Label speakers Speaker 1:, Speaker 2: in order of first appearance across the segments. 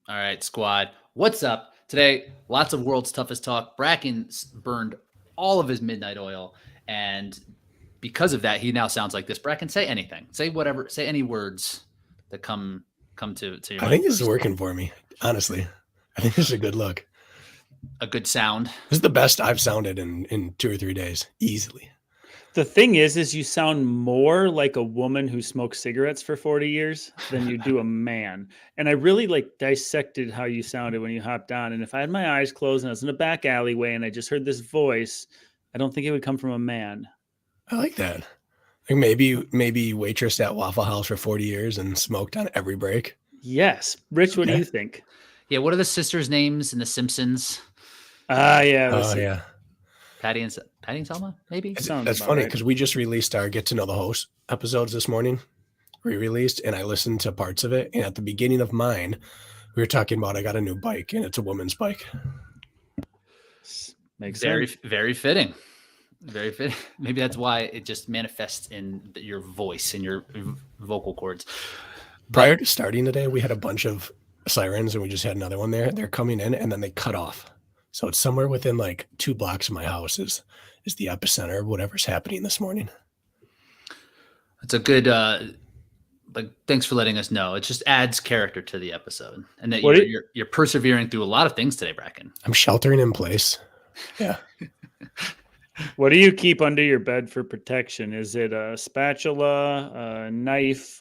Speaker 1: All right, squad. What's up? Today, lots of world's toughest talk. Bracken burned all of his midnight oil, and because of that, he now sounds like this. Bracken, say anything. Say whatever. Say any words that come to your
Speaker 2: I
Speaker 1: mind
Speaker 2: think this is
Speaker 1: first.
Speaker 2: working for me. Honestly, I think this is a good look.
Speaker 1: A good sound.
Speaker 2: This is the best I've sounded in 2 or 3 days, easily.
Speaker 3: The thing is you sound more like a woman who smoked cigarettes for 40 years than you do a man. And I really dissected how you sounded when you hopped on. And if I had my eyes closed and I was in a back alleyway and I just heard this voice, I don't think it would come from a man.
Speaker 2: I like that. Like maybe waitress at Waffle House for 40 years and smoked on every break.
Speaker 3: Yes. Rich, what do
Speaker 2: Okay.
Speaker 3: you think?
Speaker 1: Yeah, what are the sisters' names in The Simpsons?
Speaker 3: Yeah.
Speaker 2: Oh yeah.
Speaker 1: Patty and Selma, maybe?
Speaker 3: Sounds
Speaker 2: That's
Speaker 3: about
Speaker 2: funny
Speaker 3: right.
Speaker 2: because we just released our Get to Know the Host episodes this morning, re-released, and I listened to parts of it. And at the beginning of mine, we were talking about I got a new bike and it's a woman's bike.
Speaker 3: Makes
Speaker 1: Very,
Speaker 3: sense.
Speaker 1: very fitting. Very fitting. Maybe that's why it just manifests in your voice and your vocal cords.
Speaker 2: Prior to starting today, we had a bunch of sirens and we just had another one there. They're coming in and then they cut off. So it's somewhere within like 2 blocks of my house is the epicenter of whatever's happening this morning.
Speaker 1: It's a good thanks for letting us know. It just adds character to the episode. And that you're persevering through a lot of things today, Bracken.
Speaker 2: I'm sheltering in place. Yeah.
Speaker 3: What do you keep under your bed for protection? Is it a spatula, a knife,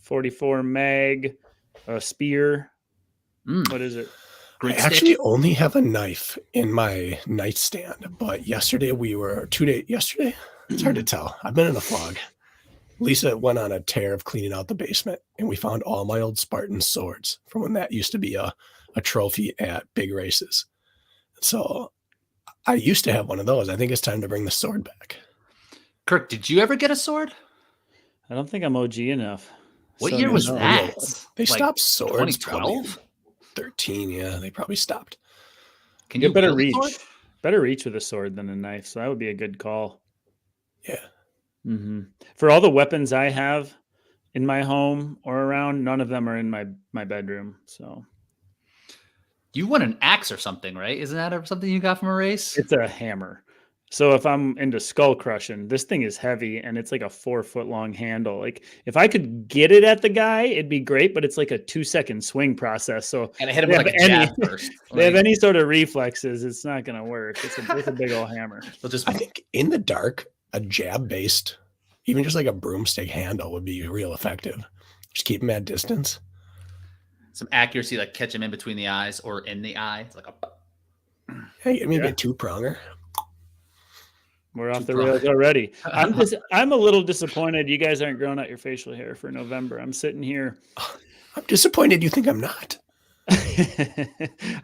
Speaker 3: 44 mag, a spear? What is it?
Speaker 2: I actually only have a knife in my nightstand, but yesterday yesterday? It's hard to tell. I've been in a fog. Lisa went on a tear of cleaning out the basement, and we found all my old Spartan swords from when that used to be a trophy at big races. So I used to have one of those. I think it's time to bring the sword back.
Speaker 1: Kirk, did you ever get a sword?
Speaker 3: I don't think I'm OG enough.
Speaker 1: What year was that?
Speaker 2: They stopped swords
Speaker 1: 2012?
Speaker 2: 13, yeah. They probably stopped.
Speaker 1: Can you
Speaker 3: better reach? Better reach with a sword than a knife, so that would be a good call.
Speaker 2: Yeah.
Speaker 3: Mm-hmm. For all the weapons I have in my home or around, none of them are in my bedroom. So
Speaker 1: you won an axe or something, right? Isn't that something you got from a race?
Speaker 3: It's a hammer. So if I'm into skull crushing, this thing is heavy and it's like a 4-foot long handle. Like if I could get it at the guy, it'd be great, but it's like a 2-second swing process. So
Speaker 1: and I hit him with like a jab first.
Speaker 3: They have any sort of reflexes, it's not going to work. It's a big old hammer.
Speaker 2: I think in the dark, a jab based, even just like a broomstick handle would be real effective. Just keep him at distance.
Speaker 1: Some accuracy, like catch him in between the eyes or in the eye. It's like
Speaker 2: hey, maybe a 2-pronger.
Speaker 3: We're off the rails already. I'm a little disappointed you guys aren't growing out your facial hair for November. I'm sitting here.
Speaker 2: I'm disappointed you think I'm not.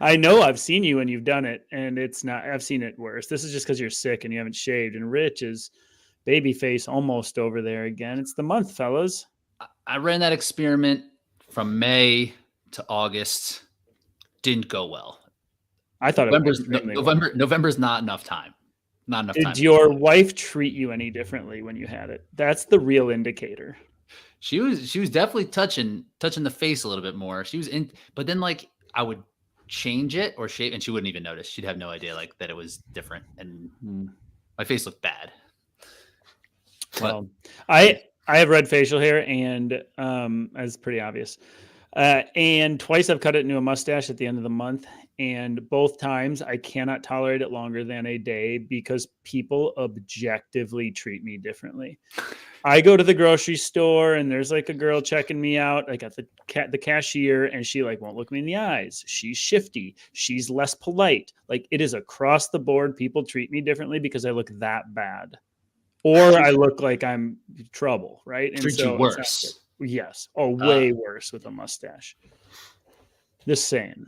Speaker 3: I know I've seen you when you've done it, and it's not. I've seen it worse. This is just because you're sick and you haven't shaved. And Rich is baby face almost over there again. It's the month, fellas.
Speaker 1: I ran that experiment from May to August. Didn't go well.
Speaker 3: I thought
Speaker 1: November's not enough time. Not enough time.
Speaker 3: Did your wife treat you any differently when you had it? That's the real indicator.
Speaker 1: She was definitely touching the face a little bit more. She was in, but then like I would change it or shave, and she wouldn't even notice. She'd have no idea like that it was different, and my face looked bad.
Speaker 3: Well, I have red facial hair, and that's pretty obvious. And twice I've cut it into a mustache at the end of the month. And both times I cannot tolerate it longer than a day because people objectively treat me differently. I go to the grocery store and there's like a girl checking me out. I got the cashier and she like won't look me in the eyes. She's shifty. She's less polite. Like it is across the board. People treat me differently because I look that bad. Or I look like I'm trouble, right? And
Speaker 1: treat you worse.
Speaker 3: Yes. Oh, way worse with a mustache. Just saying.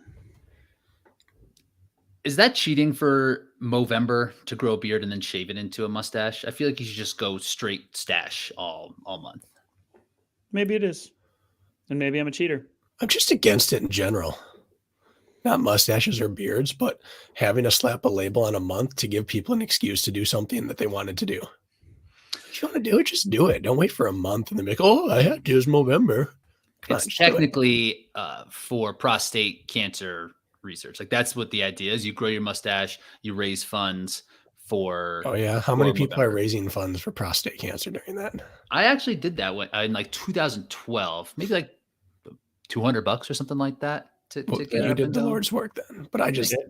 Speaker 1: Is that cheating for Movember to grow a beard and then shave it into a mustache? I feel like you should just go straight stash all month.
Speaker 3: Maybe it is. And maybe I'm a cheater.
Speaker 2: I'm just against it in general. Not mustaches or beards, but having to slap a label on a month to give people an excuse to do something that they wanted to do. If you want to do it, just do it. Don't wait for a month and then be like, oh, I had to. It's Movember. Come on,
Speaker 1: It's
Speaker 2: just do it.
Speaker 1: technically for prostate cancer research. Like that's what the idea is. You grow your mustache, you raise funds for.
Speaker 2: Oh yeah, how
Speaker 1: for
Speaker 2: many people are
Speaker 1: November.
Speaker 2: raising funds for prostate cancer during that?
Speaker 1: I actually did that in like 2012, maybe like $200 or something like that to
Speaker 2: Well,
Speaker 1: get it
Speaker 2: you
Speaker 1: up
Speaker 2: did
Speaker 1: and
Speaker 2: the
Speaker 1: going.
Speaker 2: Lord's work then, but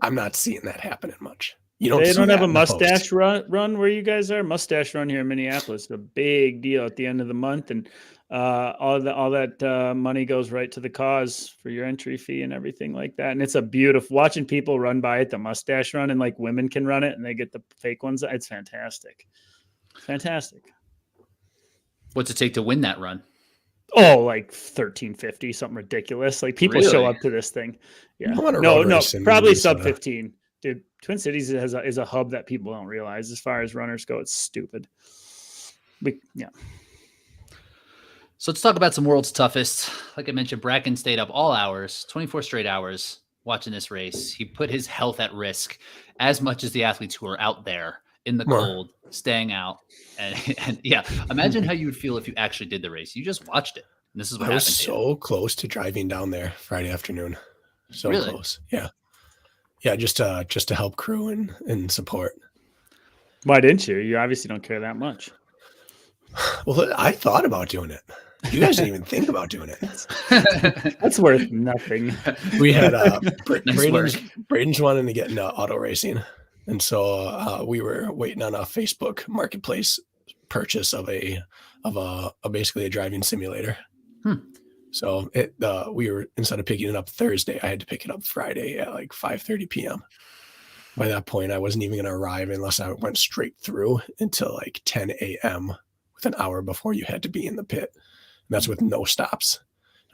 Speaker 2: I'm not seeing that happening much. You
Speaker 3: They
Speaker 2: see
Speaker 3: don't have
Speaker 2: that
Speaker 3: a
Speaker 2: in the posts.
Speaker 3: mustache run where you guys are. Mustache run here in Minneapolis, it's a big deal at the end of the month, and all that money goes right to the cause for your entry fee and everything like that. And it's a beautiful watching people run by it, the mustache run, and like women can run it and they get the fake ones. It's fantastic, fantastic.
Speaker 1: What's it take to win that run?
Speaker 3: Oh, like 1350, something ridiculous. Like people show
Speaker 1: Really?
Speaker 3: up to this thing. Yeah,
Speaker 2: I want to
Speaker 3: no,
Speaker 2: road race in
Speaker 3: probably sub
Speaker 2: Minnesota.
Speaker 3: 15. Dude, Twin Cities is a hub that people don't realize as far as runners go. It's stupid. Yeah.
Speaker 1: So let's talk about some world's toughest. Like I mentioned, Bracken stayed up all hours, 24 straight hours watching this race. He put his health at risk as much as the athletes who are out there in the
Speaker 2: More.
Speaker 1: cold, staying out. And yeah, imagine how you would feel if you actually did the race. You just watched it. And this is what
Speaker 2: I was
Speaker 1: happened.
Speaker 2: so close to driving down there Friday afternoon. So
Speaker 1: Really?
Speaker 2: close. Yeah. Yeah, just to help crew and support.
Speaker 3: Why didn't you? You obviously don't care that much.
Speaker 2: Well, I thought about doing it. You guys didn't even think about doing it.
Speaker 3: That's worth nothing.
Speaker 2: We had
Speaker 1: Nice work.
Speaker 2: Braden's wanting to get into auto racing, and so we were waiting on a Facebook Marketplace purchase of basically a driving simulator. So we were, instead of picking it up Thursday, I had to pick it up Friday at like 5:30 p.m. By that point, I wasn't even going to arrive unless I went straight through until like 10 a.m. with an hour before you had to be in the pit. And that's with no stops.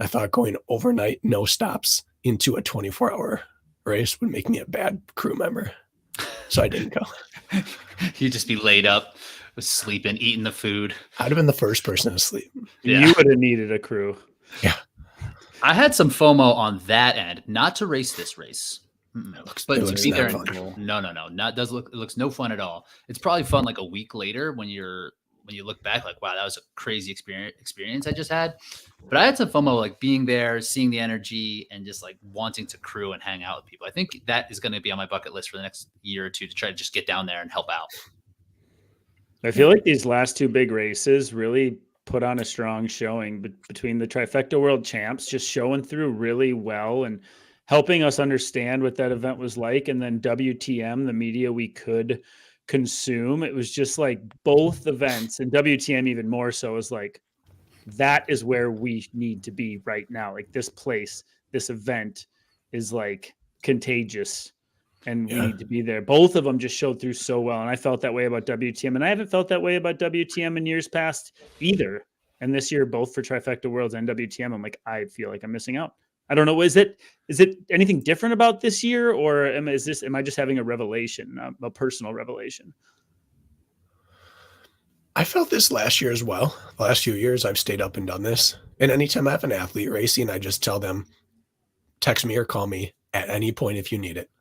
Speaker 2: I thought going overnight, no stops into a 24-hour race would make me a bad crew member. So I didn't go.
Speaker 1: You'd just be laid up, sleeping, eating the food.
Speaker 2: I'd have been the first person to sleep.
Speaker 1: Yeah.
Speaker 3: You would have needed a crew.
Speaker 2: Yeah.
Speaker 1: I had some FOMO on that end, not to race this race. But
Speaker 2: it
Speaker 1: to
Speaker 2: looks
Speaker 1: be
Speaker 2: not
Speaker 1: there,
Speaker 2: fun.
Speaker 1: no. It looks no fun at all. It's probably fun like a week later when you look back, like, wow, that was a crazy experience I just had. But I had some FOMO, like being there, seeing the energy, and just like wanting to crew and hang out with people. I think that is going to be on my bucket list for the next year or two to try to just get down there and help out.
Speaker 3: I feel like these last two big races really put on a strong showing between the Trifecta World Champs, just showing through really well and helping us understand what that event was like. And then WTM, the media we could consume. It was just like both events, and WTM even more so, is like, that is where we need to be right now. Like this place, this event is like contagious, and we need to be there. Both of them just showed through so well. And I felt that way about WTM, and I haven't felt that way about WTM in years past either. And this year, both for Trifecta Worlds and WTM, I'm like, I feel like I'm missing out. I don't know. Is it anything different about this year, or am I just having a revelation, a personal revelation?
Speaker 2: I felt this last year as well. The last few years, I've stayed up and done this. And anytime I have an athlete racing, I just tell them, text me or call me at any point if you need it.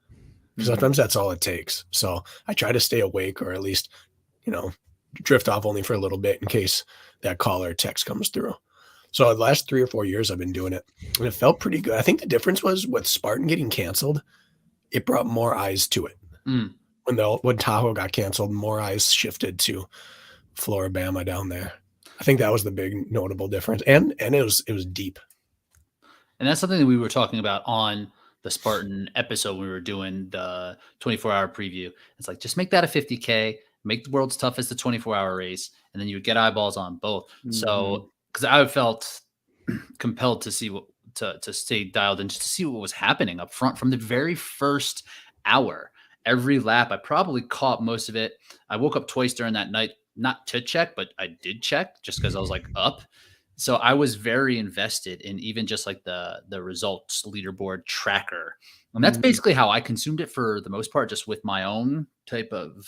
Speaker 2: Because sometimes that's all it takes. So I try to stay awake, or at least, drift off only for a little bit in case that call or text comes through. So the last 3 or 4 years I've been doing it, and it felt pretty good. I think the difference was with Spartan getting canceled, it brought more eyes to it. When Tahoe got canceled, more eyes shifted to Floribama down there. I think that was the big notable difference. And it was deep.
Speaker 1: And that's something that we were talking about on the Spartan episode when we were doing the 24-hour preview. It's like, just make that a 50K, make the world's toughest a 24-hour race, and then you would get eyeballs on both. So, because I felt compelled to see to stay dialed in, just to see what was happening up front from the very first hour. Every lap, I probably caught most of it. I woke up twice during that night, not to check, but I did check just because I was like up. So I was very invested in even just like the results leaderboard tracker. And that's basically how I consumed it for the most part, just with my own type of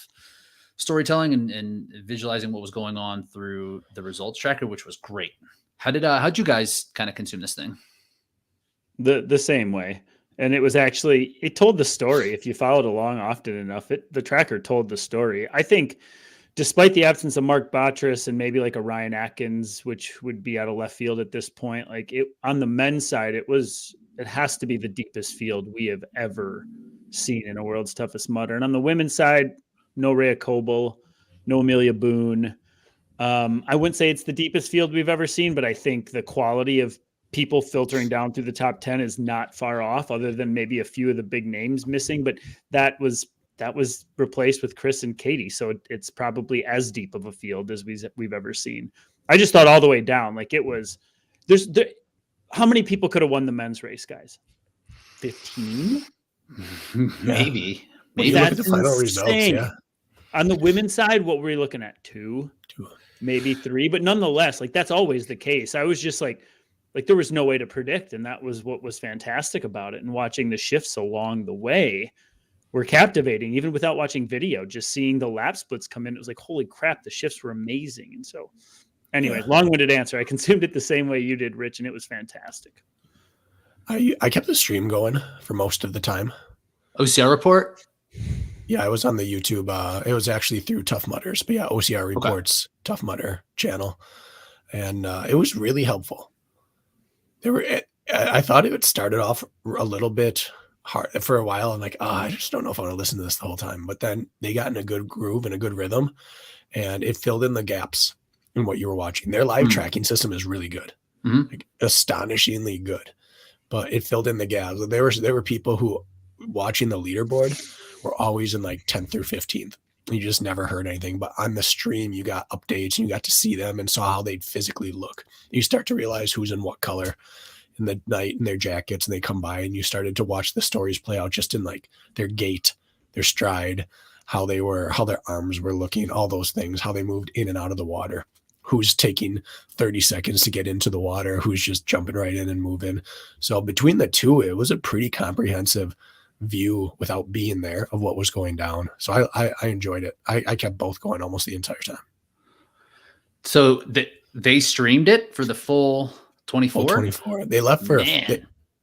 Speaker 1: storytelling and visualizing what was going on through the results tracker, which was great. How'd you guys kind of consume this thing?
Speaker 3: The same way. And it told the story. If you followed along often enough, the tracker told the story. I think despite the absence of Mark Botras and maybe like a Ryan Atkins, which would be out of left field at this point, like it on the men's side, it has to be the deepest field we have ever seen in a World's Toughest Mudder. And on the women's side, no Rhea Coble, no Amelia Boone. I wouldn't say it's the deepest field we've ever seen, but I think the quality of people filtering down through the top 10 is not far off, other than maybe a few of the big names missing. But that was replaced with Kris and Katie. So it's probably as deep of a field as we've ever seen. I just thought all the way down, like it was, how many people could have won the men's race, guys? 15?
Speaker 1: Maybe.
Speaker 2: When you look at the final results, yeah.
Speaker 3: On the women's side, what were we looking at? 2, maybe 3, but nonetheless, like that's always the case. I was just like there was no way to predict. And that was what was fantastic about it. And watching the shifts along the way were captivating, even without watching video, just seeing the lap splits come in. It was like, holy crap, the shifts were amazing. And so anyway, long-winded answer. I consumed it the same way you did, Rich, and it was fantastic.
Speaker 2: I kept the stream going for most of the time.
Speaker 1: OCR report?
Speaker 2: Yeah, I was on the YouTube. It was actually through Tough Mudders, but yeah, OCR reports, Tough Mudder channel. And it was really helpful. I thought it started off a little bit hard for a while. I'm like, I just don't know if I want to listen to this the whole time. But then they got in a good groove and a good rhythm, and it filled in the gaps in what you were watching. Their live tracking system is really good, like astonishingly good. But it filled in the gaps. There were people who watching the leaderboard were always in like 10th through 15th. You just never heard anything. But on the stream, you got updates and you got to see them and saw how they'd physically look. You start to realize who's in what color in the night in their jackets, and they come by and you started to watch the stories play out just in like their gait, their stride, how their arms were looking, all those things, how they moved in and out of the water. Who's taking 30 seconds to get into the water, who's just jumping right in and moving. So between the two, it was a pretty comprehensive view without being there of what was going down. So I enjoyed it. I kept both going almost the entire time.
Speaker 1: So they streamed it for the full 24?
Speaker 2: Full 24. They left for it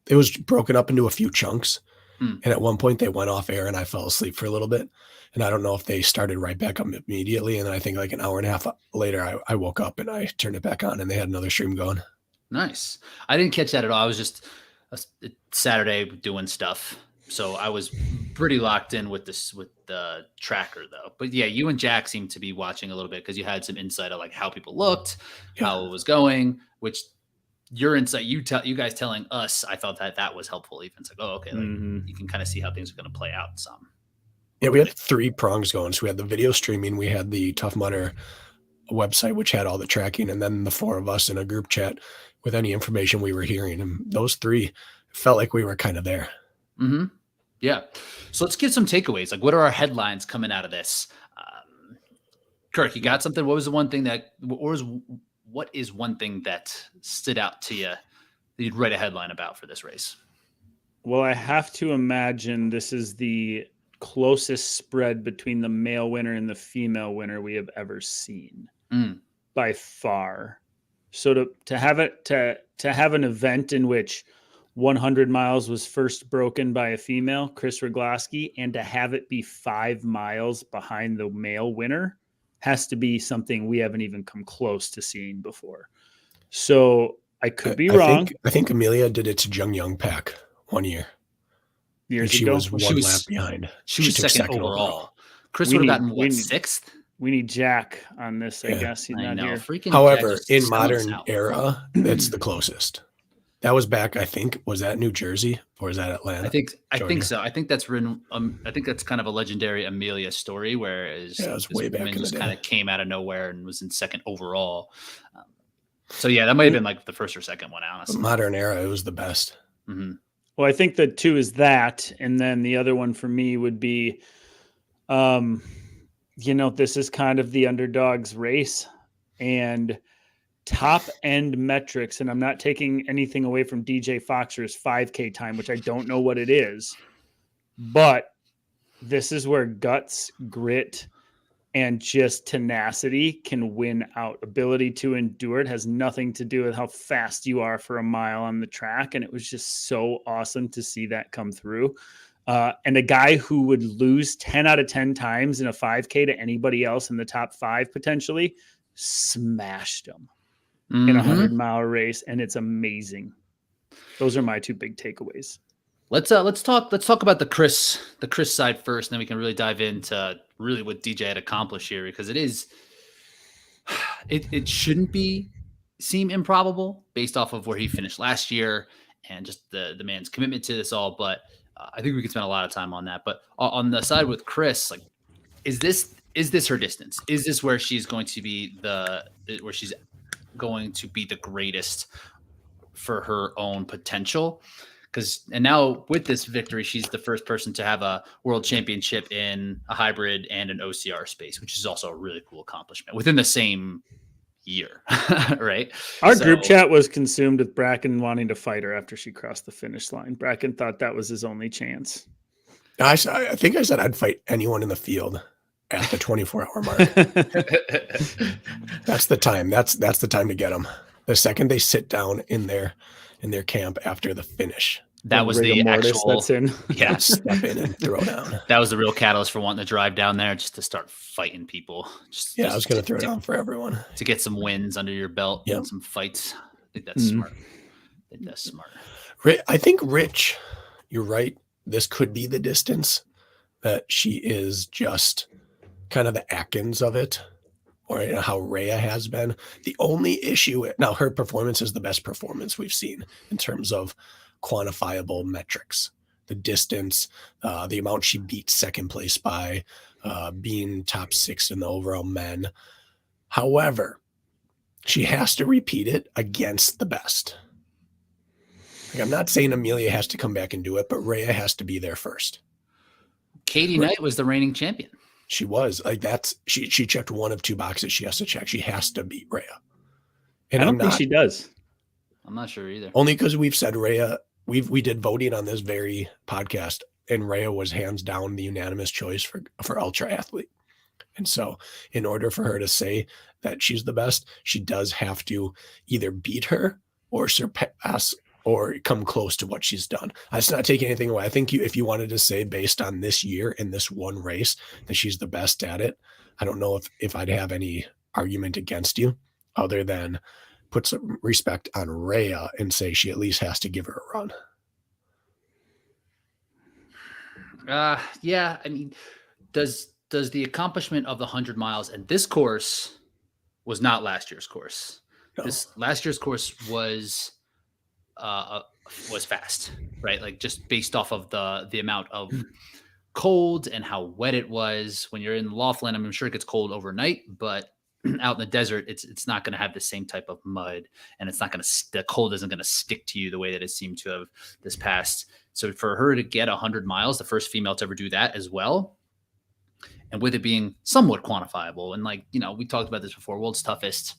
Speaker 2: was broken up into a few chunks. And at one point they went off air and I fell asleep for a little bit. And I don't know if they started right back up immediately. And then I think like an hour and a half later, I woke up and I turned it back on and they had another stream going.
Speaker 1: Nice. I didn't catch that at all. I was just Saturday doing stuff. So I was pretty locked in with the tracker though. But yeah, you and Jack seemed to be watching a little bit because you had some insight of like how people looked, how it was going, which your insight, you guys telling us, I thought that was helpful. Even it's like, oh, okay, like you can kind of see how things are going to play out some.
Speaker 2: Yeah, we had 3 prongs going. So we had the video streaming, we had the Tough Mudder website, which had all the tracking, and then the 4 of us in a group chat with any information we were hearing. And those 3 felt like we were kind of there.
Speaker 1: Mm-hmm. Yeah. So let's get some takeaways. Like, what are our headlines coming out of this? Kirk, you got something? What is one thing that stood out to you that you'd write a headline about for this race?
Speaker 3: Well, I have to imagine this is the closest spread between the male winner and the female winner we have ever seen by far. So to have an event in which 100 miles was first broken by a female, Kris Rugloski, and to have it be 5 miles behind the male winner has to be something we haven't even come close to seeing before. So I could be wrong.
Speaker 2: I think Amelia did it to Jung Young Pack one year.
Speaker 3: She was
Speaker 2: one lap behind.
Speaker 1: She was second overall. Kris would have gotten 6th?
Speaker 3: We need Jack on this, I guess. He's not here.
Speaker 2: However, in modern era, it's the closest. That was back, I think, was that New Jersey or is that Atlanta?
Speaker 1: I think so. I think that's written. I think that's kind of a legendary Amelia story, whereas
Speaker 2: it was way back in the day.
Speaker 1: Just kind of came out of nowhere and was in second overall. So yeah, that might have been like the first or second one, honestly.
Speaker 2: Modern era, it was the best.
Speaker 1: Mm-hmm.
Speaker 3: Well, I think the 2 is that, and then the other one for me would be, this is kind of the underdog's race, and top end metrics, and I'm not taking anything away from DJ Foxer's 5K time, which I don't know what it is, but this is where guts, grit, and just tenacity can win out. Ability to endure it has nothing to do with how fast you are for a mile on the track, and it was just so awesome to see that come through. and a guy who would lose 10 out of 10 times in a 5K to anybody else in the top 5 potentially smashed him in a 100-mile race, and it's amazing. Those are my 2 big takeaways.
Speaker 1: Let's talk about the Kris side first, and then we can really dive into really what DJ had accomplished here, because it shouldn't seem improbable based off of where he finished last year and just the man's commitment to this all. But I think we could spend a lot of time on that. But on the side with Kris, like, is this her distance? Is this where she's going to be the greatest for her own potential? And now with this victory, she's the first person to have a world championship in a hybrid and an OCR space, which is also a really cool accomplishment within the same year, right?
Speaker 3: Our group chat was consumed with Bracken wanting to fight her after she crossed the finish line. Bracken thought that was his only chance.
Speaker 2: I think I said I'd fight anyone in the field at the 24-hour mark. That's the time. That's the time to get them. The second they sit down in their camp after the finish.
Speaker 1: That was the actual
Speaker 3: that's in.
Speaker 1: Yeah,
Speaker 2: step in and throw down.
Speaker 1: That was the real catalyst for wanting to drive down there, just to start fighting people.
Speaker 2: I was going to throw down for everyone
Speaker 1: to get some wins under your belt and some fights. I think that's smart.
Speaker 2: I think Rich, you're right. This could be the distance that she is just kind of the Atkins of it, or how Rhea has been. The only issue now, her performance is the best performance we've seen in terms of quantifiable metrics, the distance, the amount she beat second place by, being top 6 in the overall men. However, she has to repeat it against the best. Like, I'm not saying Amelia has to come back and do it, but Rhea has to be there first.
Speaker 1: Katie Knight was the reigning champion.
Speaker 2: She was she checked one of 2 boxes she has to check. She has to beat Rhea. And
Speaker 3: I don't think she does.
Speaker 1: I'm not sure either.
Speaker 2: Only because we've said Rhea, we did voting on this very podcast, and Rhea was hands down the unanimous choice for ultra athlete. And so in order for her to say that she's the best, she does have to either beat her or surpass or come close to what she's done. It's not taking anything away. I think if you wanted to say based on this year in this one race that she's the best at it, I don't know if I'd have any argument against you other than put some respect on Rhea and say she at least has to give her a run.
Speaker 1: Yeah. I mean, does the accomplishment of the 100 miles, and this course was not last year's course. No. This last year's course was fast, right? Like, just based off of the amount of cold and how wet it was. When you're in Laughlin, I'm sure it gets cold overnight, but out in the desert, it's not going to have the same type of mud, and the cold isn't going to stick to you the way that it seemed to have this past. So for her to get 100 miles, the first female to ever do that as well, and with it being somewhat quantifiable, and we talked about this before, world's toughest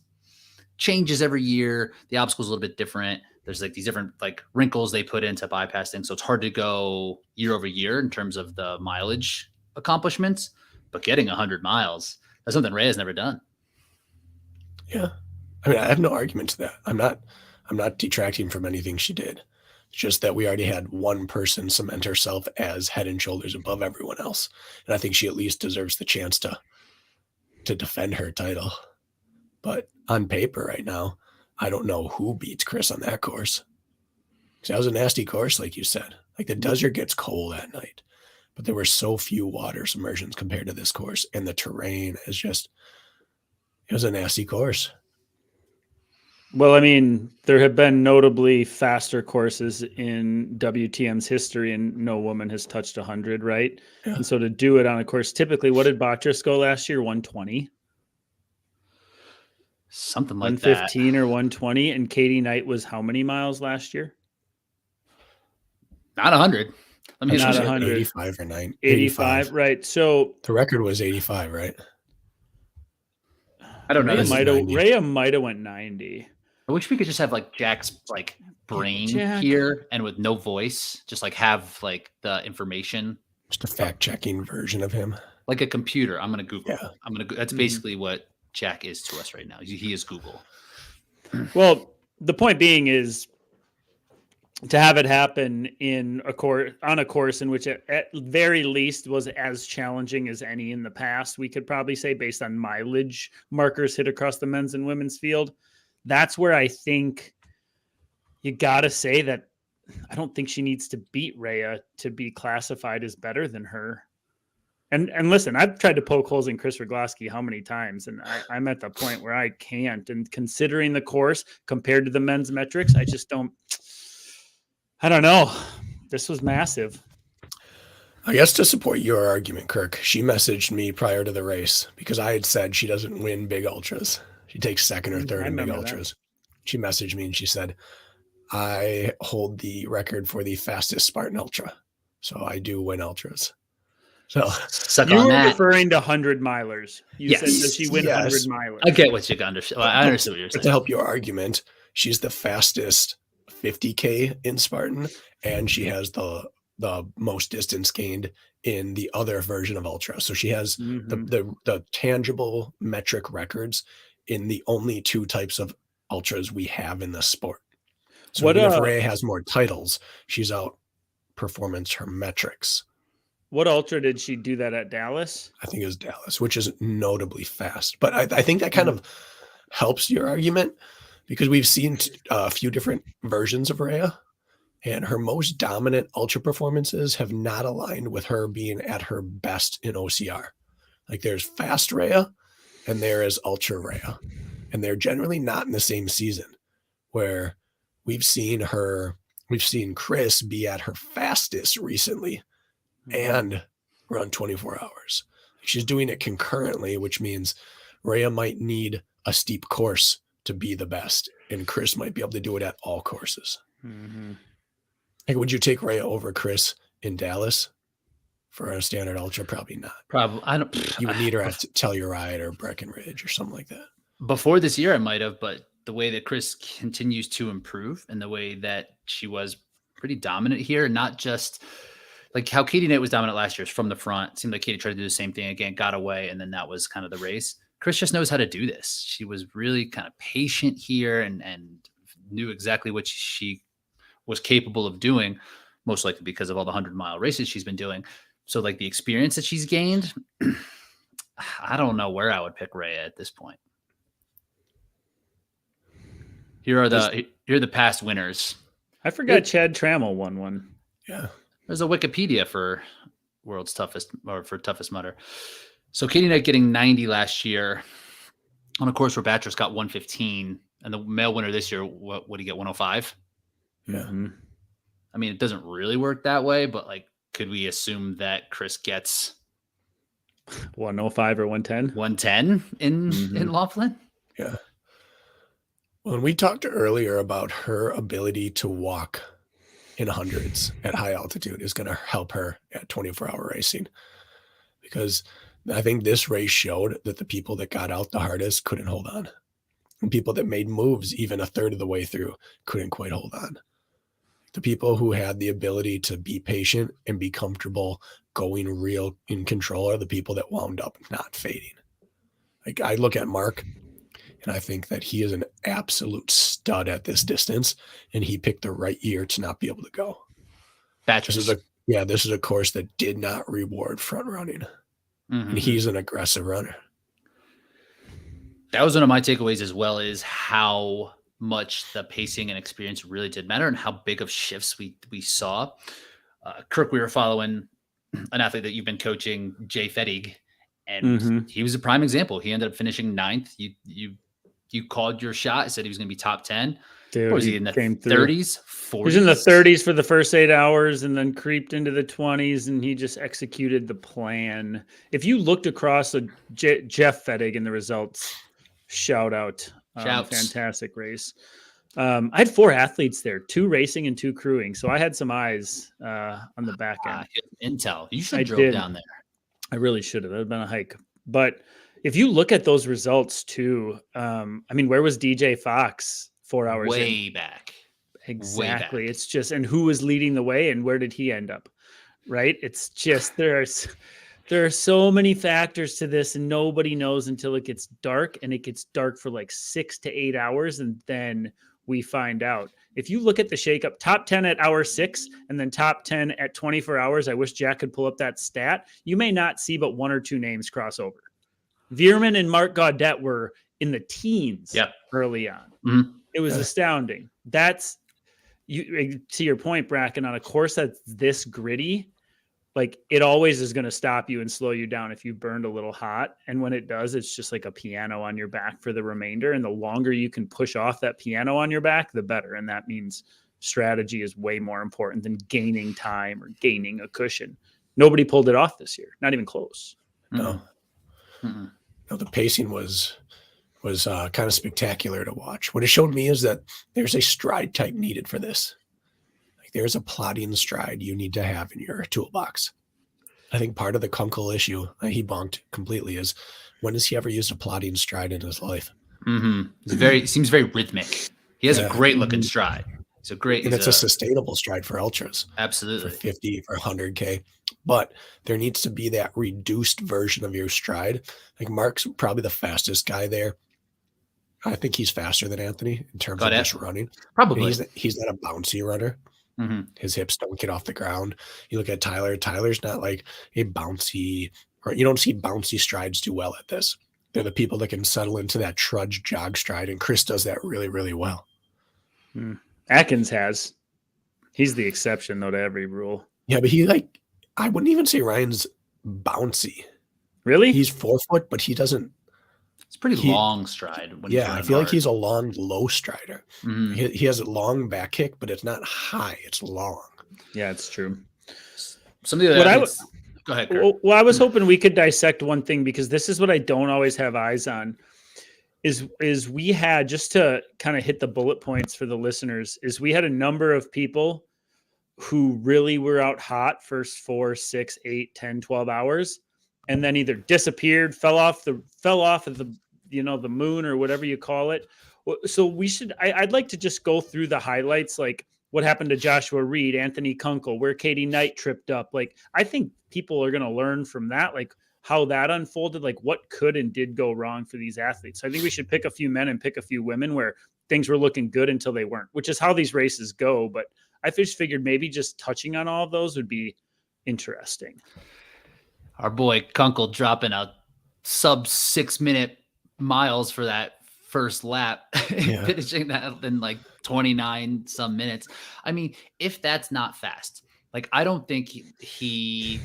Speaker 1: changes every year. The obstacle's a little bit different. There's these different wrinkles they put in to bypass things. So it's hard to go year over year in terms of the mileage accomplishments, but getting 100 miles, that's something Rhea's never done.
Speaker 2: Yeah. I mean, I have no argument to that. I'm not detracting from anything she did. It's just that we already had one person cement herself as head and shoulders above everyone else. And I think she at least deserves the chance to defend her title. But on paper right now, I don't know who beats Kris on that course. Because that was a nasty course, like you said. The desert gets cold at night. But there were so few water submersions compared to this course. And the terrain is just, it was a nasty course.
Speaker 3: Well, I mean, there have been notably faster courses in WTM's history, and no woman has touched 100, right? Yeah. And so to do it on a course, typically, what did Botras go last year? 120?
Speaker 1: Something like
Speaker 3: 115 that. Or 120. And Katie Knight was how many miles last year?
Speaker 1: Not 100.
Speaker 2: Let me not 100. 85 or 90.
Speaker 3: 85, right. So
Speaker 2: the record was 85, right?
Speaker 1: I don't know.
Speaker 3: Rhea might have went 90.
Speaker 1: I wish we could just have Jack's brain here, and with no voice, just have the information.
Speaker 2: Just a fact-checking version of him.
Speaker 1: Like a computer. I'm gonna Google.
Speaker 2: Yeah.
Speaker 1: That's basically what Jack is to us right now. He is Google.
Speaker 3: Well, the point being is to have it happen in a course on a course in which it, at very least was as challenging as any in the past, we could probably say, based on mileage markers hit across the men's and women's field. That's where I think you got to say that I don't think she needs to beat Rhea to be classified as better than her. And listen, I've tried to poke holes in Kris Rugloski how many times, and I'm at the point where I can't. And considering the course compared to the men's metrics, I just don't. I don't know. This was massive.
Speaker 2: I guess to support your argument, Kirk, she messaged me prior to the race because I had said she doesn't win big ultras. She takes second or third in big ultras. She messaged me and she said, I hold the record for the fastest Spartan ultra. So I do win ultras. So
Speaker 3: you were referring to 100 milers. You said, does she win 100 milers?
Speaker 1: I get what you understand. Well, I understand what you're saying.
Speaker 2: To help your argument, she's the fastest 50K in Spartan, and she has the most distance gained in the other version of ultra. So she has the tangible metric records in the only two types of ultras we have in the sport. So if Rhea has more titles, she's outperformance her metrics.
Speaker 3: What ultra did she do that at Dallas?
Speaker 2: I think it was Dallas, which is notably fast. But I think that kind of helps your argument because we've seen a few different versions of Rhea, and her most dominant ultra performances have not aligned with her being at her best in OCR. Like there's fast Rhea and there is ultra Rhea, and they're generally not in the same season. Where we've seen Kris be at her fastest recently and run 24 hours. She's doing it concurrently, which means Rhea might need a steep course to be the best, and Kris might be able to do it at all courses. Like, would you take Rhea over Kris in Dallas for a standard ultra? Probably not.
Speaker 1: Probably. I don't.
Speaker 2: You would need her at Telluride or Breckenridge or something like that.
Speaker 1: Before this year, I might have, but the way that Kris continues to improve and the way that she was pretty dominant here, not just like how Katie Knight was dominant last year from the front. It seemed like Katie tried to do the same thing again, got away, and then that was kind of the race. Kris just knows how to do this. She was really kind of patient here and knew exactly what she was capable of doing, most likely because of all the 100-mile races she's been doing. So like the experience that she's gained, I don't know where I would pick Rhea at this point. Here are the past winners.
Speaker 3: I forgot Chad Trammell won one.
Speaker 2: Yeah.
Speaker 1: There's a Wikipedia for world's toughest or for toughest mudder. So Katie Knight getting 90 last year on a course where Batrus got 115, and the male winner this year, what would he get, 105?
Speaker 2: Yeah.
Speaker 1: I mean, it doesn't really work that way, but like, could we assume that Kris gets
Speaker 3: 105 or 110?
Speaker 1: 110 in Laughlin?
Speaker 2: Yeah. When we talked earlier about her ability to walk in hundreds at high altitude is going to help her at 24-hour racing, because I think this race showed that the people that got out the hardest couldn't hold on, and people that made moves even a third of the way through couldn't quite hold on. The people who had the ability to be patient and be comfortable going real in control are the people that wound up not fading. Like, I look at Mark and I think that he is an absolute stud at this distance, and he picked the right year to not be able to go. This is a course that did not reward front running. And he's an aggressive runner.
Speaker 1: That was one of my takeaways as well, is how much the pacing and experience really did matter and how big of shifts we saw. Kirk, we were following an athlete that you've been coaching, Jay Fettig, and he was a prime example. He ended up finishing 9th. You called your shot, said he was going to be top 10.
Speaker 3: Dude,
Speaker 1: what was he in the 30s, 40s?
Speaker 3: He was in the 30s for the first 8 hours and then creeped into the 20s, and he just executed the plan. If you looked across Jeff Fettig in the results, shout out. Fantastic race. I had 4 athletes there, 2 racing and 2 crewing. So I had some eyes on the back end.
Speaker 1: Intel. You should have drove down there.
Speaker 3: I really should have. That would have been a hike. But if you look at those results too, I mean, where was DJ Fox 4 hours
Speaker 1: Way back.
Speaker 3: Exactly.
Speaker 1: Way back.
Speaker 3: It's just, and who was leading the way and where did he end up? Right. It's just, there are so many factors to this, and nobody knows until it gets dark, and it gets dark for like 6 to 8 hours. And then we find out. if you look at the shakeup, top 10 at hour 6 and then top 10 at 24 hours, I wish Jack could pull up that stat. You may not see but one or two names cross over. Veerman and Mark Gaudette were in the teens early on.
Speaker 1: Mm-hmm.
Speaker 3: It was astounding. That's, you to your point, Bracken, on a course that's this gritty, like it always is going to stop you and slow you down if you burned a little hot. And when it does, it's just like a piano on your back for the remainder. And the longer you can push off that piano on your back, the better. And that means strategy is way more important than gaining time or gaining a cushion. Nobody pulled it off this year. Not even close.
Speaker 2: No. Mm-hmm. No, the pacing was kind of spectacular to watch. What it showed me is that there's a stride type needed for this. There's a plodding stride you need to have in your toolbox. I think part of the Kunkel issue he bonked completely is when has he ever used a plodding stride in his life?
Speaker 1: Mm-hmm. It seems very rhythmic. He has a great looking stride. It's
Speaker 2: a sustainable stride for ultras.
Speaker 1: Absolutely.
Speaker 2: For 50, for 100K. But there needs to be that reduced version of your stride. Like Mark's probably the fastest guy there. I think he's faster than Anthony in terms of just running.
Speaker 1: Probably.
Speaker 2: He's not a bouncy runner. Mm-hmm. His hips don't get off the ground. You look at Tyler. Tyler's not like a bouncy, or you don't see bouncy strides do well at this. They're the people that can settle into that trudge jog stride, and Kris does that really, really well.
Speaker 3: Atkins has. He's the exception, though, to every rule.
Speaker 2: Yeah, but I wouldn't even say Ryan's bouncy.
Speaker 3: Really?
Speaker 2: He's 4 foot, but he doesn't.
Speaker 1: It's pretty long stride.
Speaker 2: I feel like he's a long, low strider. Mm-hmm. He has a long back kick, but it's not high. It's long.
Speaker 3: Yeah, it's true.
Speaker 1: Some of the other go ahead, Kurt.
Speaker 3: Well, I was hoping we could dissect one thing, because this is what I don't always have eyes on. Is we had, just to kind of hit the bullet points for the listeners, is we had a number of people who really were out hot first 4, 6, 8, 10, 12 hours, and then either disappeared, fell off of the the moon or whatever you call it. So I'd like to just go through the highlights, like what happened to Joshua Reed, Anthony Kunkel, where Katie Knight tripped up. Like, I think people are going to learn from that, like how that unfolded, like what could and did go wrong for these athletes. So I think we should pick a few men and pick a few women where things were looking good until they weren't, which is how these races go. But I just figured maybe just touching on all of those would be interesting.
Speaker 1: Our boy Kunkel dropping a sub 6 minute miles for that first lap, finishing that in like 29 some minutes. I mean, if that's not fast, like I don't think he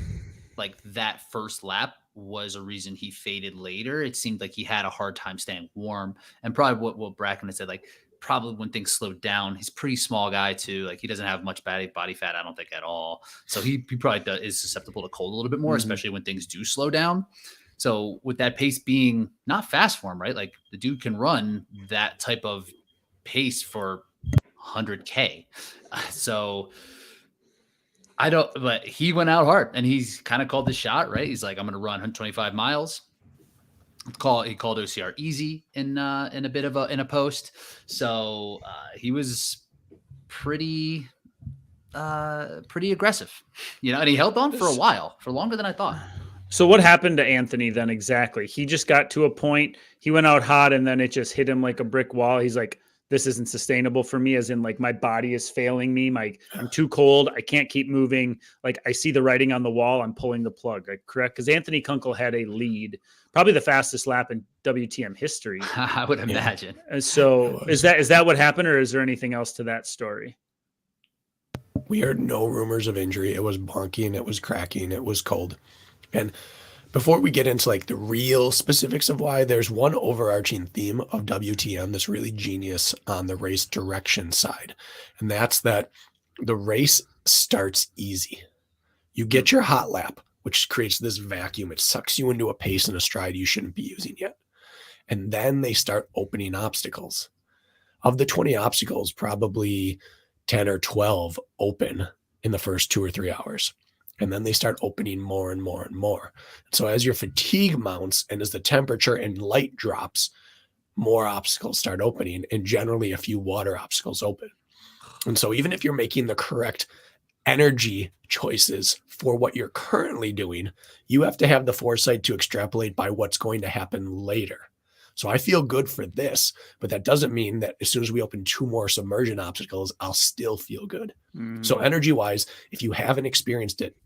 Speaker 1: like that first lap was a reason he faded later. It seemed like he had a hard time staying warm, and probably what Bracken had said, like probably when things slowed down, he's a pretty small guy too. Like he doesn't have much body fat, I don't think, at all. So he probably is susceptible to cold a little bit more, especially when things do slow down. So with that pace being not fast for him, right? Like the dude can run that type of pace for 100K. So but he went out hard and he's kind of called the shot, right? He's like, I'm going to run 125 miles. He called OCR easy in a bit of a post. So he was pretty aggressive, and he held on for a while, for longer than I thought.
Speaker 3: So what happened to Anthony then exactly? He just got to a point, he went out hot, and then it just hit him like a brick wall. He's like, this isn't sustainable for me, as in like my body is failing me. I'm too cold. I can't keep moving. Like I see the writing on the wall. I'm pulling the plug. Like, correct? Because Anthony Kunkel had a lead, probably the fastest lap in WTM history.
Speaker 1: I would imagine.
Speaker 3: So is that what happened, or is there anything else to that story?
Speaker 2: We heard no rumors of injury. It was bonking. It was cracking. It was cold. And before we get into like the real specifics of why, there's one overarching theme of WTM that's really genius on the race direction side. And that's that the race starts easy. You get your hot lap, which creates this vacuum. It sucks you into a pace and a stride you shouldn't be using yet. And then they start opening obstacles. Of the 20 obstacles, probably 10 or 12 open in the first 2 or 3 hours. And then they start opening more and more and more. So as your fatigue mounts and as the temperature and light drops, more obstacles start opening, and generally a few water obstacles open. And so even if you're making the correct energy choices for what you're currently doing, you have to have the foresight to extrapolate by what's going to happen later. So I feel good for this, but that doesn't mean that as soon as we open 2 more submersion obstacles, I'll still feel good. So energy wise, if you haven't experienced it,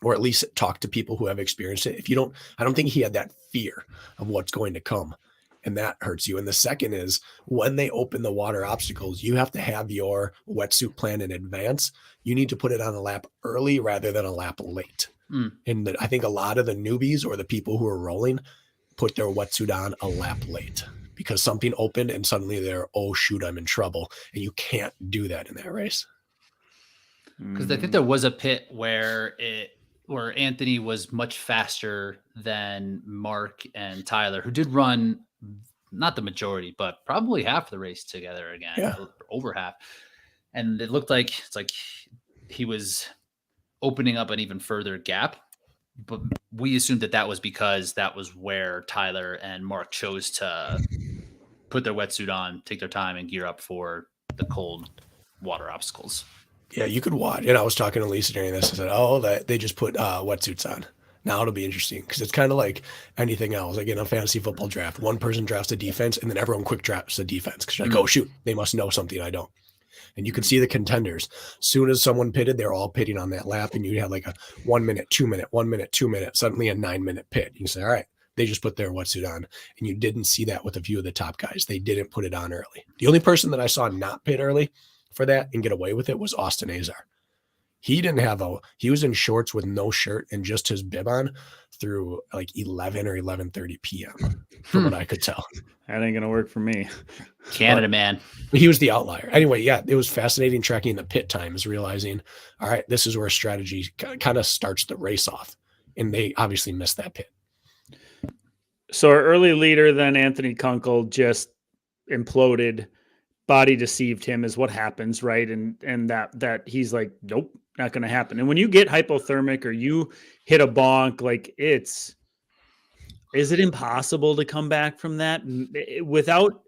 Speaker 2: or at least talk to people who have experienced it, I don't think he had that fear of what's going to come. And that hurts you. And the second is when they open the water obstacles, you have to have your wetsuit plan in advance. You need to put it on a lap early rather than a lap late. And I think a lot of the newbies or the people who are rolling put their wetsuit on a lap late because something opened and suddenly they're, oh, shoot, I'm in trouble. And you can't do that in that race.
Speaker 1: Because I think there was a pit where Anthony was much faster than Mark and Tyler, who did run not the majority, but probably half the race together again, over half. And it looked like he was opening up an even further gap. But we assumed that was because that was where Tyler and Mark chose to put their wetsuit on, take their time, and gear up for the cold water obstacles.
Speaker 2: Yeah, you could watch. And I was talking to Lisa during this. I said, that they just put wetsuits on. Now it'll be interesting because it's kind of like anything else. Like in a fantasy football draft, one person drafts the defense and then everyone quick drafts the defense because you're like, oh, shoot, they must know something I don't. And you can see the contenders. Soon as someone pitted, they're all pitting on that lap. And you have like a 1 minute, 2 minute, 1 minute, 2 minute, suddenly a 9 minute pit. You can say, all right, they just put their wetsuit on. And you didn't see that with a few of the top guys. They didn't put it on early. The only person that I saw not pit early for that and get away with it was Austin Azar. He was in shorts with no shirt and just his bib on through like 11 or 11:30 p.m. from what I could tell.
Speaker 3: That ain't going to work for me.
Speaker 1: Canada, man.
Speaker 2: He was the outlier. Anyway, yeah, it was fascinating tracking the pit times, realizing, all right, this is where strategy kind of starts the race off. And they obviously missed that pit.
Speaker 3: So our early leader, then Anthony Kunkel, just imploded. Body deceived him is what happens, right? And that he's like, nope, not going to happen. And when you get hypothermic or you hit a bonk, like is it impossible to come back from that without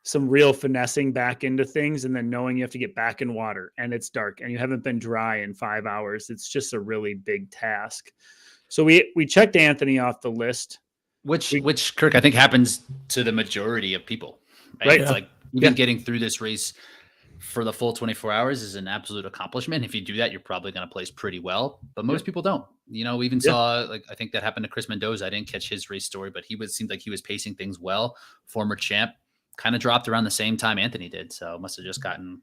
Speaker 3: some real finessing back into things and then knowing you have to get back in water and it's dark and you haven't been dry in 5 hours? It's just a really big task. So we checked Anthony off the list.
Speaker 1: Which Kirk, I think happens to the majority of people, right? It's like even getting through this race for the full 24 hours is an absolute accomplishment. If you do that, you're probably going to place pretty well, but most people don't. We even saw, I think that happened to Chris Mendoza. I didn't catch his race story, but seemed like he was pacing things well. Former champ, kind of dropped around the same time Anthony did. So must have just gotten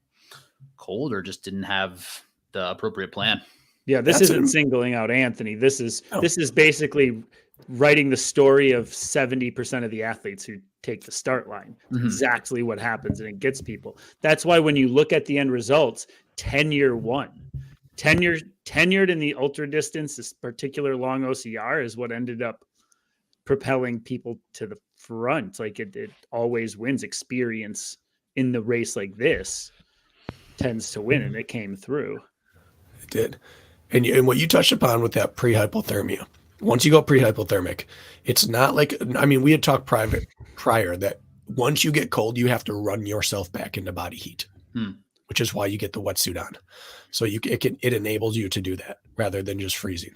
Speaker 1: cold or just didn't have the appropriate plan. Yeah.
Speaker 3: This isn't singling out Anthony. This is basically writing the story of 70% of the athletes who take the start line. Exactly what happens, and it gets people. That's why when you look at the end results, 10-year won. Tenured in the ultra distance, this particular long OCR is what ended up propelling people to the front. Like it always wins. Experience in the race like this tends to win, and it came through.
Speaker 2: It did. And what you touched upon with that pre-hypothermia, once you go pre-hypothermic, it's not like, we had talked prior that once you get cold, you have to run yourself back into body heat, which is why you get the wetsuit on. So it enables you to do that rather than just freezing.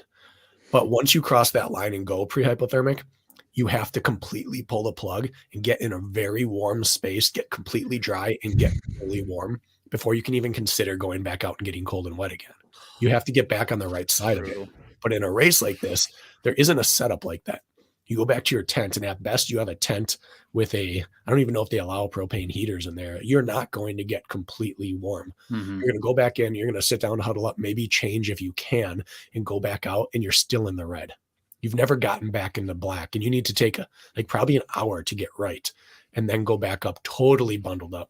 Speaker 2: But once you cross that line and go pre-hypothermic, you have to completely pull the plug and get in a very warm space, get completely dry and get fully warm before you can even consider going back out and getting cold and wet again. You have to get back on the right side of it. But in a race like this, there isn't a setup like that. You go back to your tent, and at best you have a tent with I don't even know if they allow propane heaters in there. You're not going to get completely warm. You're going to go back in, you're going to sit down, huddle up, maybe change if you can, and go back out, and you're still in the red. You've never gotten back in the black, and you need to take probably an hour to get right, and then go back up totally bundled up.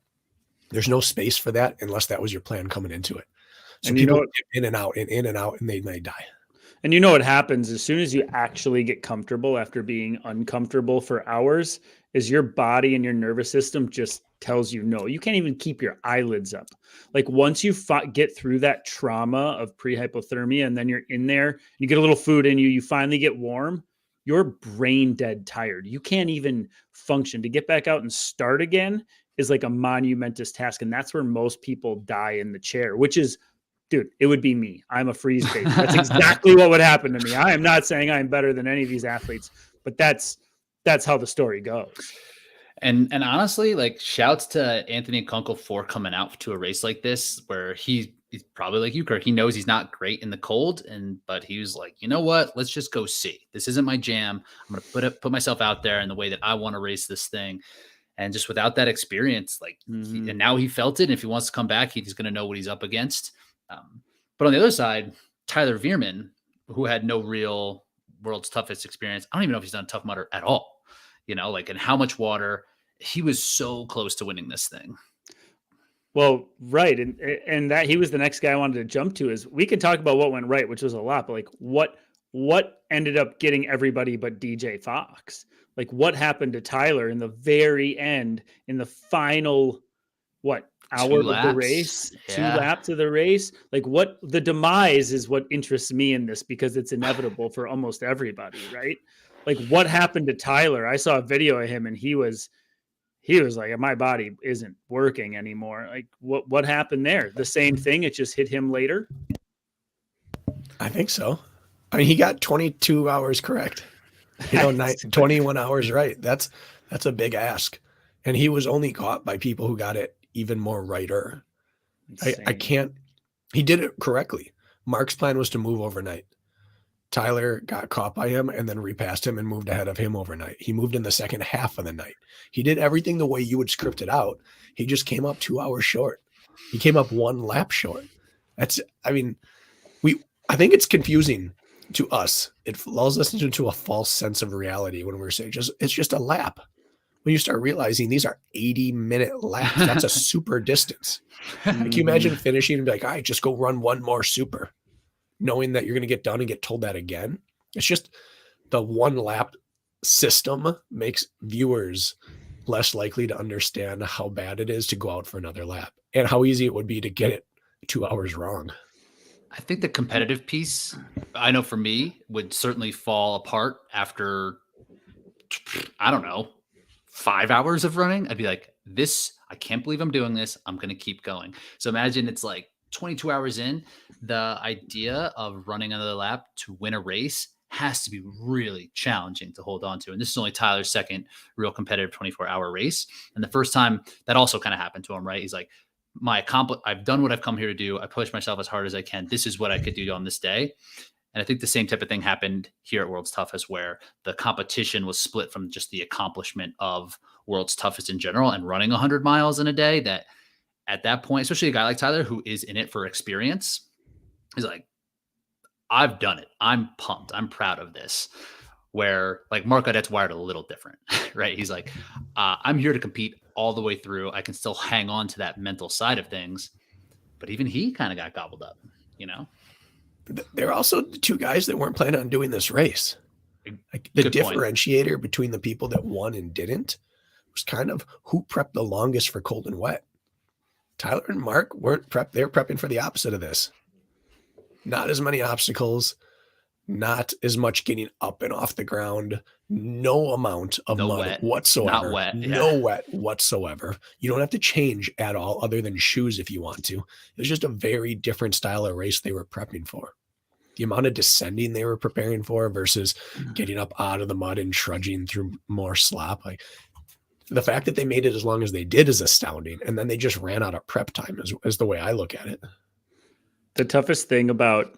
Speaker 2: There's no space for that unless that was your plan coming into it. So and people get in and out, and they may die.
Speaker 3: And you know what happens as soon as you actually get comfortable after being uncomfortable for hours is your body and your nervous system just tells you no. You can't even keep your eyelids up. Like once you get through that trauma of pre-hypothermia and then you're in there, you get a little food in you, you finally get warm, you're brain dead tired. You can't even function. To get back out and start again is like a monumentous task. And that's where most people die in the chair, which is, dude, it would be me. I'm a freeze baby. That's exactly what would happen to me. I am not saying I'm better than any of these athletes, but that's how the story goes.
Speaker 1: And honestly, like shouts to Anthony Kunkel for coming out to a race like this, where he's probably like you, Kirk. He knows he's not great in the cold, but he was like, you know what? Let's just go see. This isn't my jam. I'm gonna put myself out there in the way that I want to race this thing. And just without that experience, like, and now he felt it. And if he wants to come back, he's going to know what he's up against. But on the other side, Tyler Veerman, who had no real world's toughest experience, I don't even know if he's done Tough Mudder at all. Like, and how much water. He was so close to winning this thing.
Speaker 3: Well, right. And that he was the next guy I wanted to jump to. Is we could talk about what went right, which was a lot, but like what ended up getting everybody but DJ Fox? Like what happened to Tyler in the very end, in the final, hour of the race,
Speaker 1: yeah.
Speaker 3: 2 laps of the race? Like what the demise is what interests me in this, because it's inevitable for almost everybody, right? Like what happened to Tyler? I saw a video of him and he was like, my body isn't working anymore. Like what happened there? The same thing. It just hit him later.
Speaker 2: I think so. I mean, he got 22 hours correct. 21 hours right. That's a big ask. And he was only caught by people who got it even more righter. I can't, he did it correctly. Mark's plan was to move overnight. Tyler got caught by him and then repassed him and moved ahead of him overnight. He moved in the second half of the night. He did everything the way you would script it out. He just came up 2 hours short. He came up 1 lap short. I think it's confusing to us. It lulls us into a false sense of reality when we're saying it's just a lap. When you start realizing these are 80-minute laps, that's a super distance. Like, can you imagine finishing and be like, all right, just go run 1 more super, knowing that you're going to get done and get told that again? It's just the 1 lap system makes viewers less likely to understand how bad it is to go out for another lap and how easy it would be to get it 2 hours wrong.
Speaker 1: I think the competitive piece, I know for me, would certainly fall apart after, I don't know, 5 hours of running. I'd be like, I can't believe I'm doing this. I'm going to keep going. So imagine it's like 22 hours in, the idea of running another lap to win a race has to be really challenging to hold on to. And this is only Tyler's second real competitive 24-hour race. And the first time that also kind of happened to him, right? He's like, I've done what I've come here to do. I pushed myself as hard as I can. This is what I could do on this day. And I think the same type of thing happened here at World's Toughest, where the competition was split from just the accomplishment of World's Toughest in general and running 100 miles in a day. That at that point, especially a guy like Tyler, who is in it for experience, is like, I've done it. I'm pumped. I'm proud of this. Where like Mark Audette's wired a little different, right? He's like, I'm here to compete all the way through. I can still hang on to that mental side of things. But even he kind of got gobbled up, There
Speaker 2: are also the 2 guys that weren't planning on doing this race. Like the differentiator between the people that won and didn't was kind of who prepped the longest for cold and wet. Tyler and Mark weren't prepped. They were prepping for the opposite of this. Not as many obstacles, not as much getting up and off the ground, no amount of mud whatsoever.
Speaker 1: Not wet.
Speaker 2: No wet whatsoever. You don't have to change at all other than shoes if you want to. It was just a very different style of race they were prepping for. The amount of descending they were preparing for versus getting up out of the mud and trudging through more slop. Like, the fact that they made it as long as they did is astounding. And then they just ran out of prep time is the way I look at it.
Speaker 3: The toughest thing about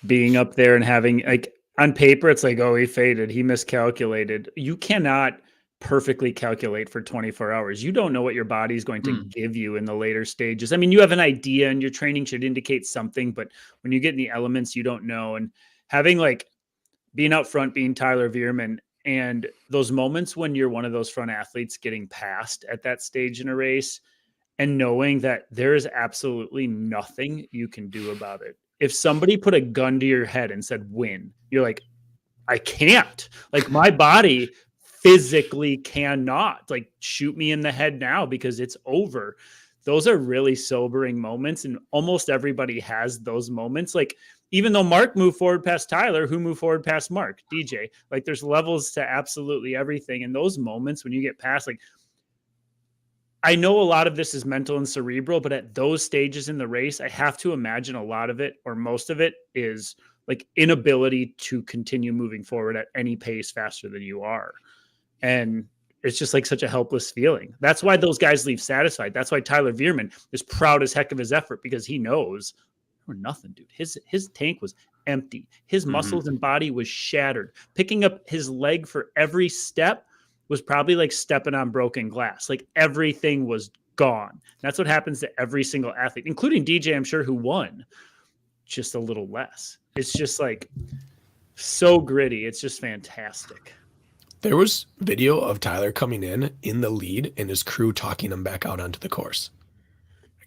Speaker 3: being up there and having, like, on paper, it's like, oh, he faded, he miscalculated. You cannot perfectly calculate for 24 hours. You don't know what your body is going to give you in the later stages. I mean, you have an idea and your training should indicate something, but when you get in the elements, you don't know. And having, like, being out front, being Tyler Veerman, and those moments when you're one of those front athletes getting passed at that stage in a race and knowing that there is absolutely nothing you can do about it. If somebody put a gun to your head and said, win, you're like, I can't. Like, my body physically cannot. Like, shoot me in the head now because it's over. Those are really sobering moments. And almost everybody has those moments. Like, even though Mark moved forward past Tyler, who moved forward past Mark? DJ. Like, there's levels to absolutely everything. And those moments when you get past, like, I know a lot of this is mental and cerebral, but at those stages in the race, I have to imagine a lot of it, or most of it, is like inability to continue moving forward at any pace faster than you are. And it's just like such a helpless feeling. That's why those guys leave satisfied. That's why Tyler Veerman is proud as heck of his effort, because he knows or nothing, dude. His tank was empty. His muscles and body was shattered. Picking up his leg for every step was probably like stepping on broken glass. Like everything was gone. That's what happens to every single athlete, including DJ, I'm sure, who won just a little less. It's just like so gritty. It's just fantastic.
Speaker 2: There was video of Tyler coming in the lead and his crew talking him back out onto the course.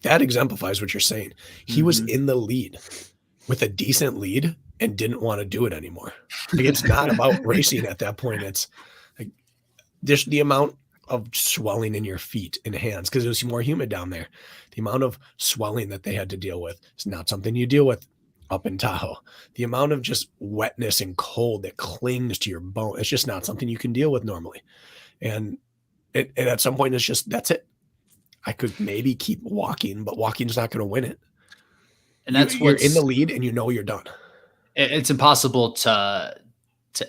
Speaker 2: That exemplifies what you're saying. He was in the lead with a decent lead and didn't want to do it anymore. Like, it's not about racing at that point. It's like just the amount of swelling in your feet and hands, because it was more humid down there. The amount of swelling that they had to deal with is not something you deal with up in Tahoe. The amount of just wetness and cold that clings to your bone, it's just not something you can deal with normally. And at some point, it's just, that's it. I could maybe keep walking, but walking's not going to win it.
Speaker 1: And that's
Speaker 2: you're in the lead and you know you're done.
Speaker 1: It's impossible to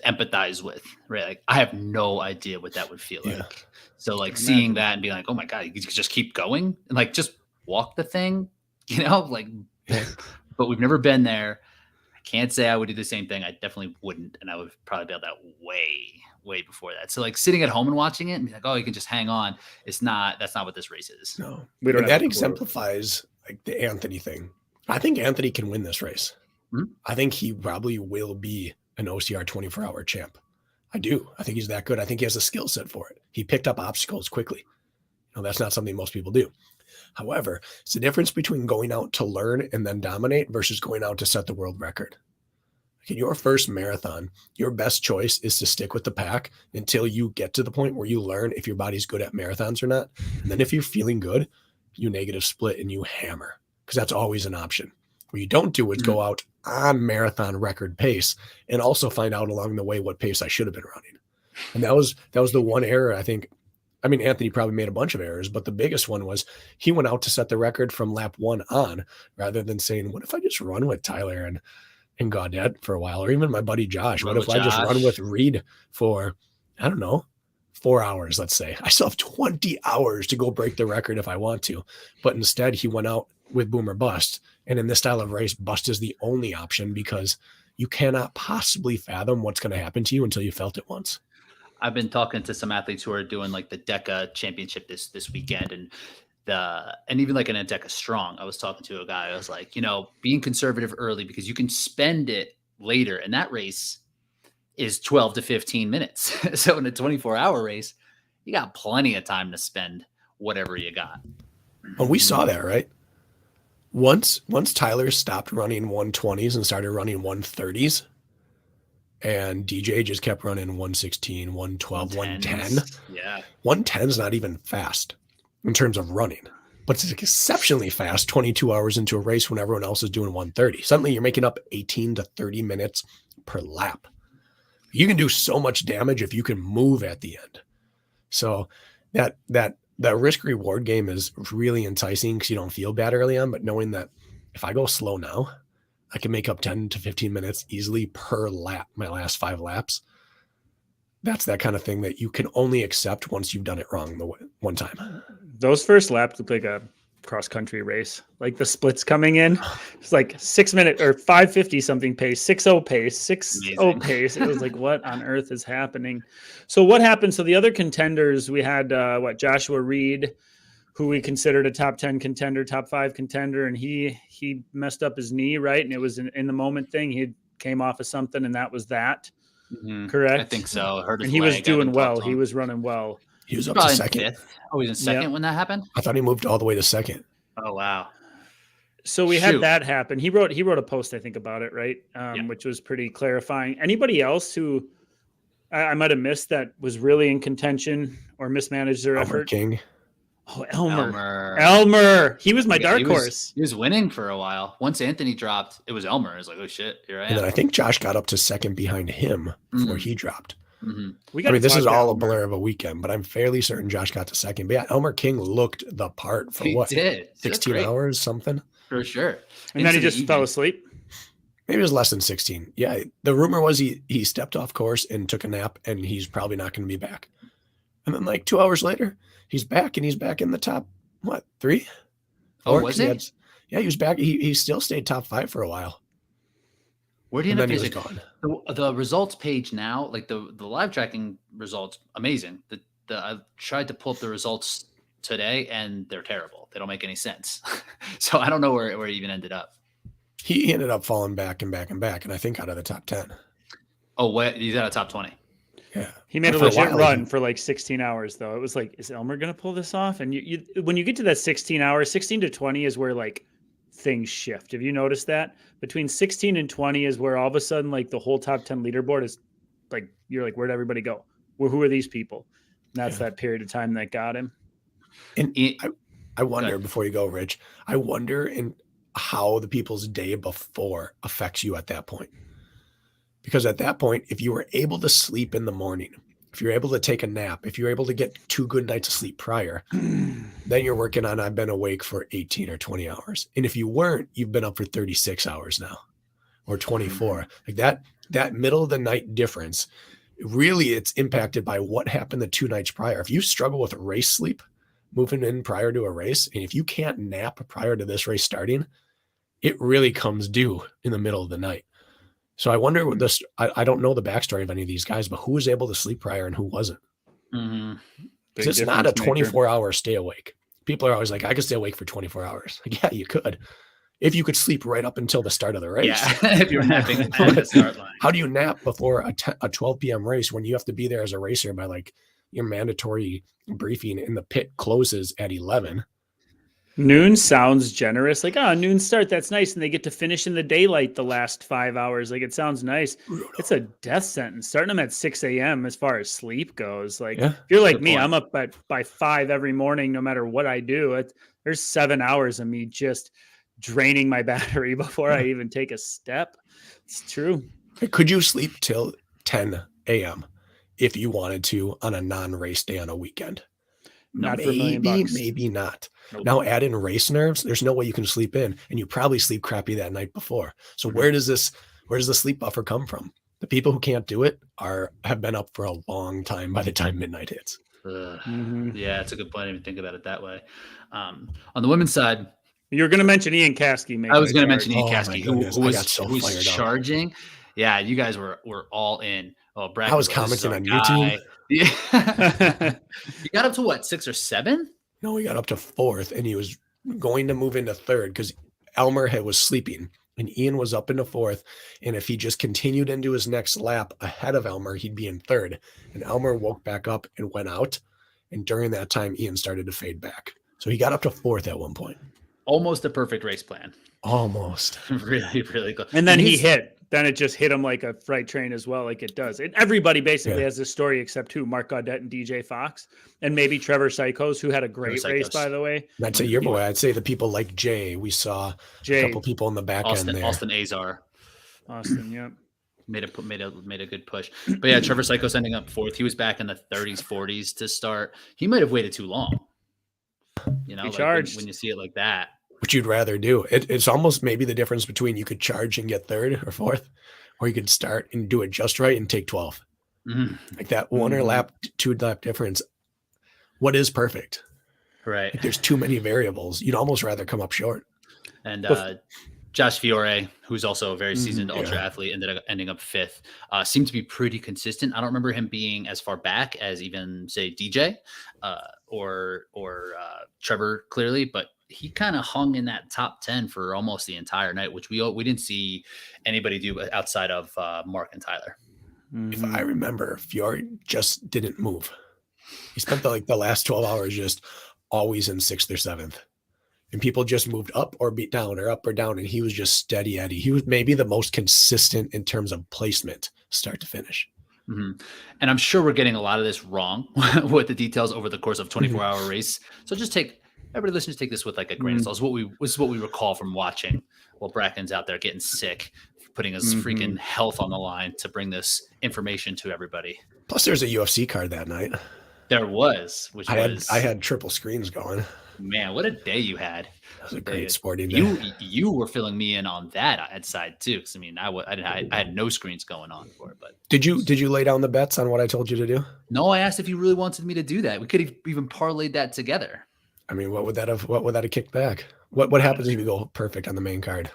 Speaker 1: empathize with, right? Like, I have no idea what that would feel like. So like seeing that and being like, oh my God, you could just keep going and like just walk the thing, you know, like, but we've never been there. I can't say I would do the same thing. I definitely wouldn't. And I would probably be able that way before that. So like sitting at home and watching it and be like, oh, you can just hang on. That's not what this race is.
Speaker 2: No, we don't. That exemplifies like the Anthony thing. I think Anthony can win this race. Mm-hmm. I think he probably will be an OCR 24-hour champ. I do. I think he's that good. I think he has a skill set for it. He picked up obstacles quickly. That's not something most people do. However, it's the difference between going out to learn and then dominate versus going out to set the world record. Like in your first marathon, your best choice is to stick with the pack until you get to the point where you learn if your body's good at marathons or not. And then if you're feeling good, you negative split and you hammer, because that's always an option. What you don't do is go out on marathon record pace and also find out along the way what pace I should have been running. And that was the one error, I think. I mean, Anthony probably made a bunch of errors, but the biggest one was he went out to set the record from lap 1 on, rather than saying, what if I just run with Tyler and Gaudette for a while, or even my buddy Josh? What if I just run with Reed for, I don't know, 4 hours, let's say. I still have 20 hours to go break the record if I want to. But instead, he went out with boom or bust. And in this style of race, bust is the only option, because you cannot possibly fathom what's going to happen to you until you felt it once.
Speaker 1: I've been talking to some athletes who are doing like the DECA championship this weekend, and even like in a DECA strong. I was talking to a guy. I was like, being conservative early, because you can spend it later, and that race is 12 to 15 minutes. So in a 24-hour race, you got plenty of time to spend whatever you got.
Speaker 2: Well, we saw that, right? Once Tyler stopped running 120s and started running 130s, and DJ just kept running 116, 112, 110.
Speaker 1: Yeah.
Speaker 2: 110 is not even fast in terms of running, but it's exceptionally fast 22 hours into a race when everyone else is doing 130. Suddenly you're making up 18 to 30 minutes per lap. You can do so much damage if you can move at the end. So that risk reward game is really enticing, because you don't feel bad early on, but knowing that if I go slow now, I can make up 10 to 15 minutes easily per lap, my last 5 laps. That's that kind of thing that you can only accept once you've done it wrong the one time.
Speaker 3: Those first laps look like a cross-country race. Like the splits coming in, it's like 6 minute or 5:50 something pace, 6:0 pace, 6:0 pace. It was like, what on earth is happening? So what happened? So the other contenders, we had Joshua Reed, who we considered a top 10 contender, top 5 contender, and he messed up his knee, right? And it was an in the moment thing. He came off of something, and that was that. Mm-hmm. Correct?
Speaker 1: I think so. Hurt his
Speaker 3: and he
Speaker 1: leg.
Speaker 3: Was doing well. He was running well.
Speaker 2: He was up to second.
Speaker 1: Fifth. Oh, he was in second when that happened?
Speaker 2: I thought he moved all the way to second.
Speaker 1: Oh, wow.
Speaker 3: So we had that happen. He wrote a post, I think, about it, right? Which was pretty clarifying. Anybody else who I might have missed that was really in contention or mismanaged their effort?
Speaker 2: King.
Speaker 3: Oh, Elmer. He was my dark horse.
Speaker 1: He was winning for a while. Once Anthony dropped, it was Elmer. I was like, oh shit, here I am.
Speaker 2: And then I think Josh got up to second behind him before he dropped.
Speaker 3: Mm-hmm.
Speaker 2: This is all a blur of a weekend, but I'm fairly certain Josh got to second. But yeah, Elmer King looked the part for 16 hours, something?
Speaker 1: For sure.
Speaker 3: And then he just fell asleep.
Speaker 2: Maybe it was less than 16. Yeah. The rumor was he stepped off course and took a nap, and he's probably not going to be back. And then like 2 hours later, he's back and he's back in the top, 3?
Speaker 1: Oh, was he?
Speaker 2: Yeah, he was back. He still stayed top 5 for a while.
Speaker 1: Where do you
Speaker 2: And
Speaker 1: end
Speaker 2: then
Speaker 1: up
Speaker 2: he was
Speaker 1: using
Speaker 2: gone.
Speaker 1: the results page now? Like the live tracking results, amazing. I tried to pull up the results today, and they're terrible. They don't make any sense. So I don't know where he even ended up.
Speaker 2: He ended up falling back and back and back, and I think out of the top 10.
Speaker 1: Oh, what? He's at a top 20.
Speaker 2: Yeah.
Speaker 3: He made a
Speaker 2: For a
Speaker 3: legit
Speaker 2: while,
Speaker 3: run for like 16 hours, though. It was like, is Elmer going to pull this off? And you when you get to that 16 hours, 16 to 20 is where like things shift. Have you noticed that? Between 16 and 20 is where all of a sudden like the whole top 10 leaderboard is like, you're like, where'd everybody go? Well, who are these people? And that's that period of time that got him.
Speaker 2: And I wonder, before you go, Rich, I wonder in how the people's day before affects you at that point. Because at that point, if you were able to sleep in the morning, if you're able to take a nap, if you're able to get 2 good nights of sleep prior, then you're working on, I've been awake for 18 or 20 hours. And if you weren't, you've been up for 36 hours now or 24. Like that middle of the night difference, really it's impacted by what happened the 2 nights prior. If you struggle with race sleep, moving in prior to a race, and if you can't nap prior to this race starting, it really comes due in the middle of the night. So I wonder what this, I don't know the backstory of any of these guys, but who was able to sleep prior and who wasn't? It's not a 24-hour stay awake. People are always like, I could stay awake for 24 hours. Like, yeah, you could. If you could sleep right up until the start of the race.
Speaker 1: Yeah, if you're napping at the start line.
Speaker 2: How do you nap before a 12 p.m. race when you have to be there as a racer by like your mandatory briefing and the pit closes at 11?
Speaker 3: Noon sounds generous. Like, noon start. That's nice. And they get to finish in the daylight the last 5 hours. Like, it sounds nice.
Speaker 2: Brutal.
Speaker 3: It's a death sentence. Starting them at 6 a.m. as far as sleep goes. Like,
Speaker 2: Yeah.
Speaker 3: if you're like
Speaker 1: Good
Speaker 3: me,
Speaker 1: point.
Speaker 3: I'm up by 5 every morning, no matter what I do. There's 7 hours of me just draining my battery before I even take a step. It's true.
Speaker 2: Could you sleep till 10 a.m. if you wanted to on a non-race day on a weekend?
Speaker 3: Not for $1 million.
Speaker 2: Maybe not.
Speaker 3: Nope.
Speaker 2: Now add in race nerves. There's no way you can sleep in, and you probably sleep crappy that night before. So where does the sleep buffer come from? The people who can't do it have been up for a long time by the time midnight hits.
Speaker 1: Yeah, it's a good point. I didn't even think about it that way. On the women's side,
Speaker 3: You're going to mention Ian Caskey.
Speaker 1: I was going to mention Ian
Speaker 2: Oh,
Speaker 1: Caskey,
Speaker 2: my
Speaker 1: who
Speaker 2: goodness.
Speaker 1: was charging. Yeah, you guys were all in. Oh, Brad,
Speaker 2: I was commenting on YouTube.
Speaker 1: Yeah. You got up to what, 6 or 7?
Speaker 2: No, he got up to 4th, and he was going to move into 3rd because Elmer was sleeping, and Ian was up into 4th. And if he just continued into his next lap ahead of Elmer, he'd be in 3rd. And Elmer woke back up and went out. And during that time, Ian started to fade back. So he got up to 4th at one point.
Speaker 1: Almost a perfect race plan.
Speaker 2: Almost.
Speaker 1: Really, really good.
Speaker 3: And then he hit. Then it just hit him like a freight train as well, like it does. Everybody basically has this story except Mark Gaudette and DJ Fox, and maybe Trevor Psychos, who had a great race, by the way.
Speaker 2: And I'd say your boy. I'd say the people like Jay. We saw a couple people in the back end there.
Speaker 1: Austin Azar.
Speaker 3: Austin, yeah.
Speaker 1: Made a good push. But yeah, Trevor Psychos ending up 4th. He was back in the 30s, 40s to start. He might have waited too long. You know, like when you see it like that.
Speaker 2: Which you'd rather do. It's almost maybe the difference between you could charge and get 3rd or 4th, or you could start and do it just right and take 12th. Like that 1 or lap, 2 lap difference. What is perfect?
Speaker 1: Right.
Speaker 2: Like there's too many variables. You'd almost rather come up short.
Speaker 1: And Josh Fiore, who's also a very seasoned ultra athlete, ending up 5th. Seemed to be pretty consistent. I don't remember him being as far back as even say DJ or Trevor clearly, but he kind of hung in that top 10 for almost the entire night, which we didn't see anybody do outside of Mark and Tyler.
Speaker 2: If I remember, Fiore just didn't move. He spent the last 12 hours just always in 6th or 7th. And people just moved up or beat down or up or down. And he was just steady Eddie. He was maybe the most consistent in terms of placement, start to finish.
Speaker 1: And I'm sure we're getting a lot of this wrong with the details over the course of 24-hour race. So just everybody listeners take this with like a grain of salt. This is what we recall from watching while Bracken's out there getting sick, putting his freaking health on the line to bring this information to everybody.
Speaker 2: Plus there's a UFC card that night.
Speaker 1: There was, which
Speaker 2: I had triple screens going.
Speaker 1: man, what a day you had.
Speaker 2: That was a great sporting day.
Speaker 1: You were filling me in on that side too. Cause I mean, I had no screens going on for it, but
Speaker 2: did you lay down the bets on what I told you to do?
Speaker 1: no, I asked if you really wanted me to do that. We could have even parlayed that together.
Speaker 2: I mean, what would that have kicked back? What happens if you go perfect on the main card?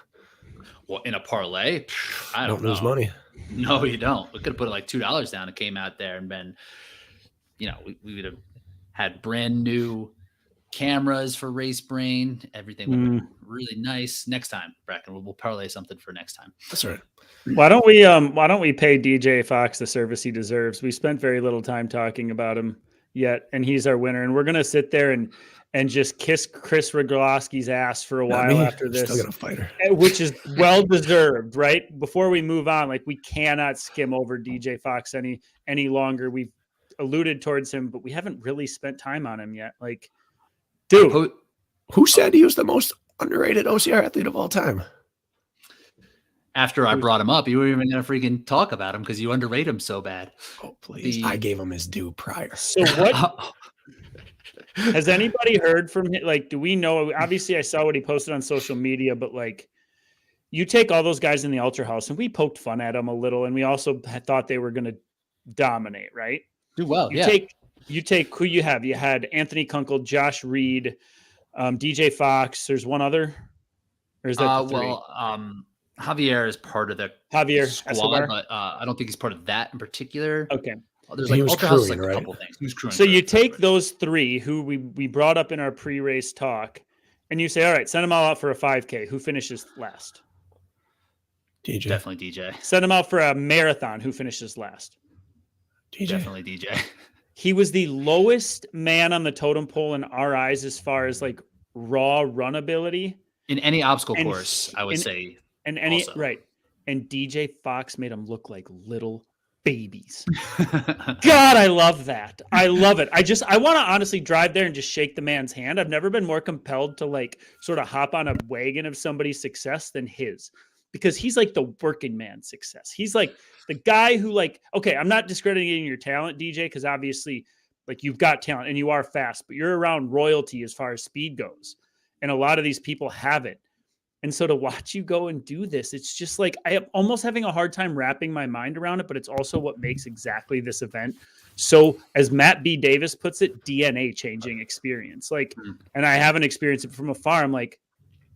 Speaker 1: Well, in a parlay, I don't
Speaker 2: lose
Speaker 1: know.
Speaker 2: money.
Speaker 1: No, you don't. We could have put like $2 down and came out there and been, we would have had brand new cameras for Race Brain. Everything would have been really nice. Next time, Bracken, we'll parlay something for next time.
Speaker 2: That's right.
Speaker 3: Why don't we pay DJ Fox the service he deserves? We spent very little time talking about him yet, and he's our winner. And we're gonna sit there and just kiss Kris Rugloski's ass for a while after this.
Speaker 2: Still gonna fight her,
Speaker 3: which is well deserved, right? Before we move on, like we cannot skim over DJ Fox any longer. We've alluded towards him, but we haven't really spent time on him yet. Like, dude,
Speaker 2: who said he was the most underrated OCR athlete of all time?
Speaker 1: After I brought him up, you were even going to freaking talk about him because you underrate him so bad.
Speaker 2: Oh, please. I gave him his due prior.
Speaker 3: So what has anybody heard from him? Like, do we know? Obviously, I saw what he posted on social media, but like, you take all those guys in the Ultra House, and we poked fun at them a little, and we also thought they were going to dominate, right?
Speaker 1: Do well.
Speaker 3: You take who you have. You had Anthony Kunkel, Josh Reed, DJ Fox. There's one other, or is that the three?
Speaker 1: Javier is part of the squad,
Speaker 3: SOR?
Speaker 1: but I don't think he's part of that in particular.
Speaker 3: Okay.
Speaker 1: There's like Ultra House, like a couple things. He was crewing.
Speaker 3: So you take those three who we brought up in our pre-race talk, and you say, all right, send them all out for a 5K. Who finishes last?
Speaker 2: DJ.
Speaker 1: Definitely DJ.
Speaker 3: Send them out for a marathon. Who finishes last?
Speaker 2: DJ.
Speaker 1: Definitely DJ.
Speaker 3: He was the lowest man on the totem pole in our eyes as far as like raw run ability.
Speaker 1: In any obstacle course, I would say.
Speaker 3: And right. And DJ Fox made them look like little babies. God, I love that. I love it. I want to honestly drive there and just shake the man's hand. I've never been more compelled to like sort of hop on a wagon of somebody's success than his, because he's like the working man's success. He's like the guy who like, okay, I'm not discrediting your talent, DJ, because obviously like you've got talent and you are fast, but you're around royalty as far as speed goes. And a lot of these people have it. And so to watch you go and do this, it's just like, I am almost having a hard time wrapping my mind around it, but it's also what makes exactly this event. So as Matt B. Davis puts it, DNA changing experience. Like, and I haven't experienced it from afar. I'm like,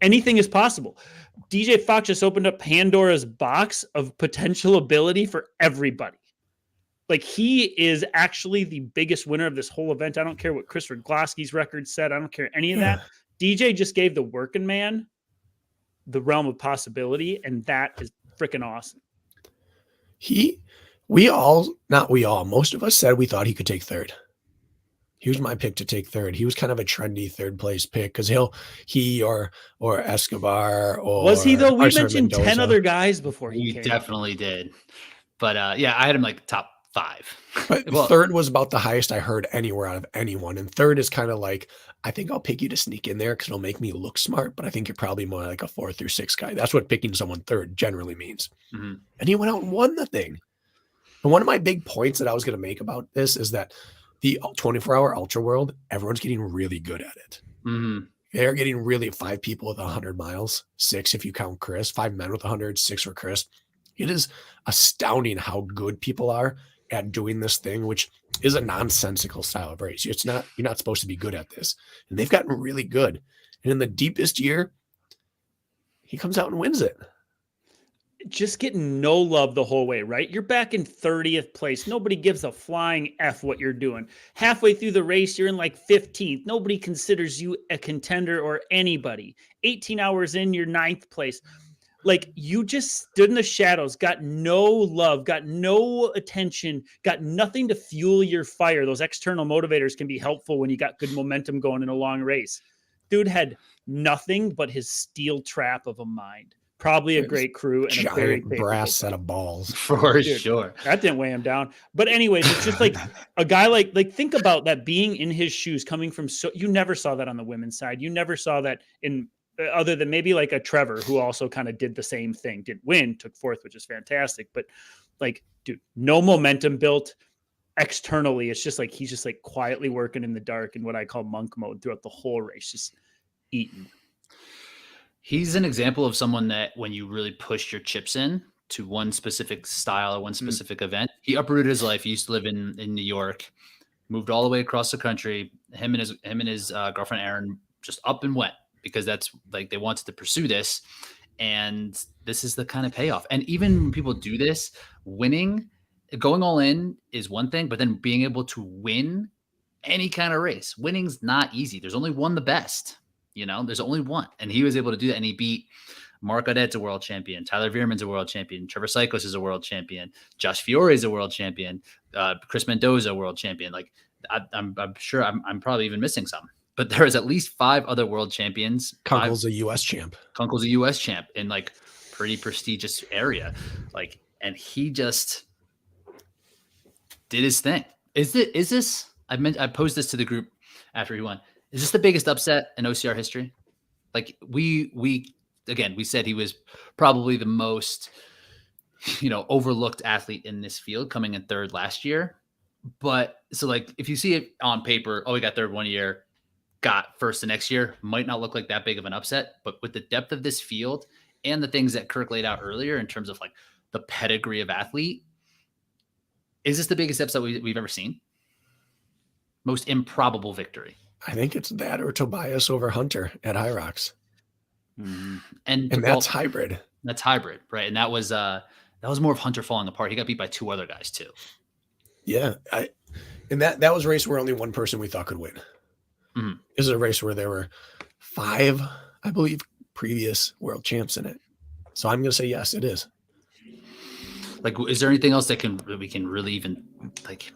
Speaker 3: anything is possible. DJ Fox just opened up Pandora's box of potential ability for everybody. Like, he is actually the biggest winner of this whole event. I don't care what Kris Rugloski's record said. I don't care any of that. DJ just gave the working man the realm of possibility, and that is freaking awesome. Most of us said we thought he could take third. He was my pick to take third. He was kind of a trendy third place pick because he or Escobar or was he though? We
Speaker 2: Arthur
Speaker 3: mentioned
Speaker 2: Mendoza.
Speaker 3: 10 other guys before he
Speaker 1: We
Speaker 3: came.
Speaker 1: definitely did. But yeah, I had him like top 5.
Speaker 2: But third was about the highest I heard anywhere out of anyone. And third is kind of like, I think I'll pick you to sneak in there because it'll make me look smart, but I think you're probably more like a 4 through 6 guy. That's what picking someone third generally means.
Speaker 1: Mm-hmm.
Speaker 2: And he went out and won the thing. And one of my big points that I was going to make about this is that the 24-hour ultra world, everyone's getting really good at it.
Speaker 1: Mm-hmm.
Speaker 2: They're getting really 5 people with 100 miles, 6 if you count Kris, 5 men with 100, 6 for Kris. It is astounding how good people are at doing this thing, which is a nonsensical style of race. You're not supposed to be good at this. And they've gotten really good. And in the deepest year, he comes out and wins it.
Speaker 3: Just getting no love the whole way, right? You're back in 30th place. Nobody gives a flying F what you're doing. Halfway through the race, you're in like 15th. Nobody considers you a contender or anybody. 18 hours in, you're 9th place. Like, you just stood in the shadows, got no love, got no attention, got nothing to fuel your fire. Those external motivators can be helpful when you got good momentum going in a long race. Dude had nothing but his steel trap of a mind. Probably a great crew and a very
Speaker 2: giant brass set of balls.
Speaker 1: For sure.
Speaker 3: That didn't weigh him down. But anyways, it's just like a guy like think about that, being in his shoes, coming from you never saw that on the women's side. You never saw that in other than maybe like a Trevor who also kind of did the same thing, didn't win, took 4th, which is fantastic. But like, dude, no momentum built. externally, it's just like he's just like quietly working in the dark in what I call monk mode throughout the whole race, just eating.
Speaker 1: He's an example of someone that when you really pushed your chips in to one specific style or one specific event, he uprooted his life. He used to live in New York, moved all the way across the country. Him and his girlfriend Erin just up and went because that's like they wanted to pursue this, and this is the kind of payoff. And even when people do this, going all in is one thing, but then being able to win any kind of race, winning's not easy. There's only one the best. There's only one, and he was able to do that, and he beat Mark Audet's a world champion. Tyler Veerman's a world champion. Trevor Sykos is a world champion. Josh Fiore is a world champion. Chris Mendoza, a world champion. Like I'm sure I'm probably even missing some, but there is at least 5 other world champions.
Speaker 2: Kunkel's a U.S. champ.
Speaker 1: Kunkel's a U.S. champ in like pretty prestigious area. Like, and he just did his thing. Is this? I posed this to the group after he won. Is this the biggest upset in OCR history? Like we said he was probably the most, overlooked athlete in this field, coming in 3rd last year. But so like, if you see it on paper, he got 3rd one year, got 1st the next year, might not look like that big of an upset. But with the depth of this field and the things that Kirk laid out earlier in terms of like the pedigree of athlete, is this the biggest upset we've ever seen? Most improbable victory.
Speaker 2: I think it's that or Tobias over Hunter at High Rocks.
Speaker 1: Mm-hmm.
Speaker 2: And that's hybrid.
Speaker 1: That's hybrid, right? And that was more of Hunter falling apart. He got beat by 2 other guys too.
Speaker 2: Yeah, and that was a race where only one person we thought could win.
Speaker 1: Mm-hmm.
Speaker 2: This is a race where there were 5, I believe, previous world champs in it. So I'm going to say yes, it is.
Speaker 1: Like, is there anything else that we can really even like?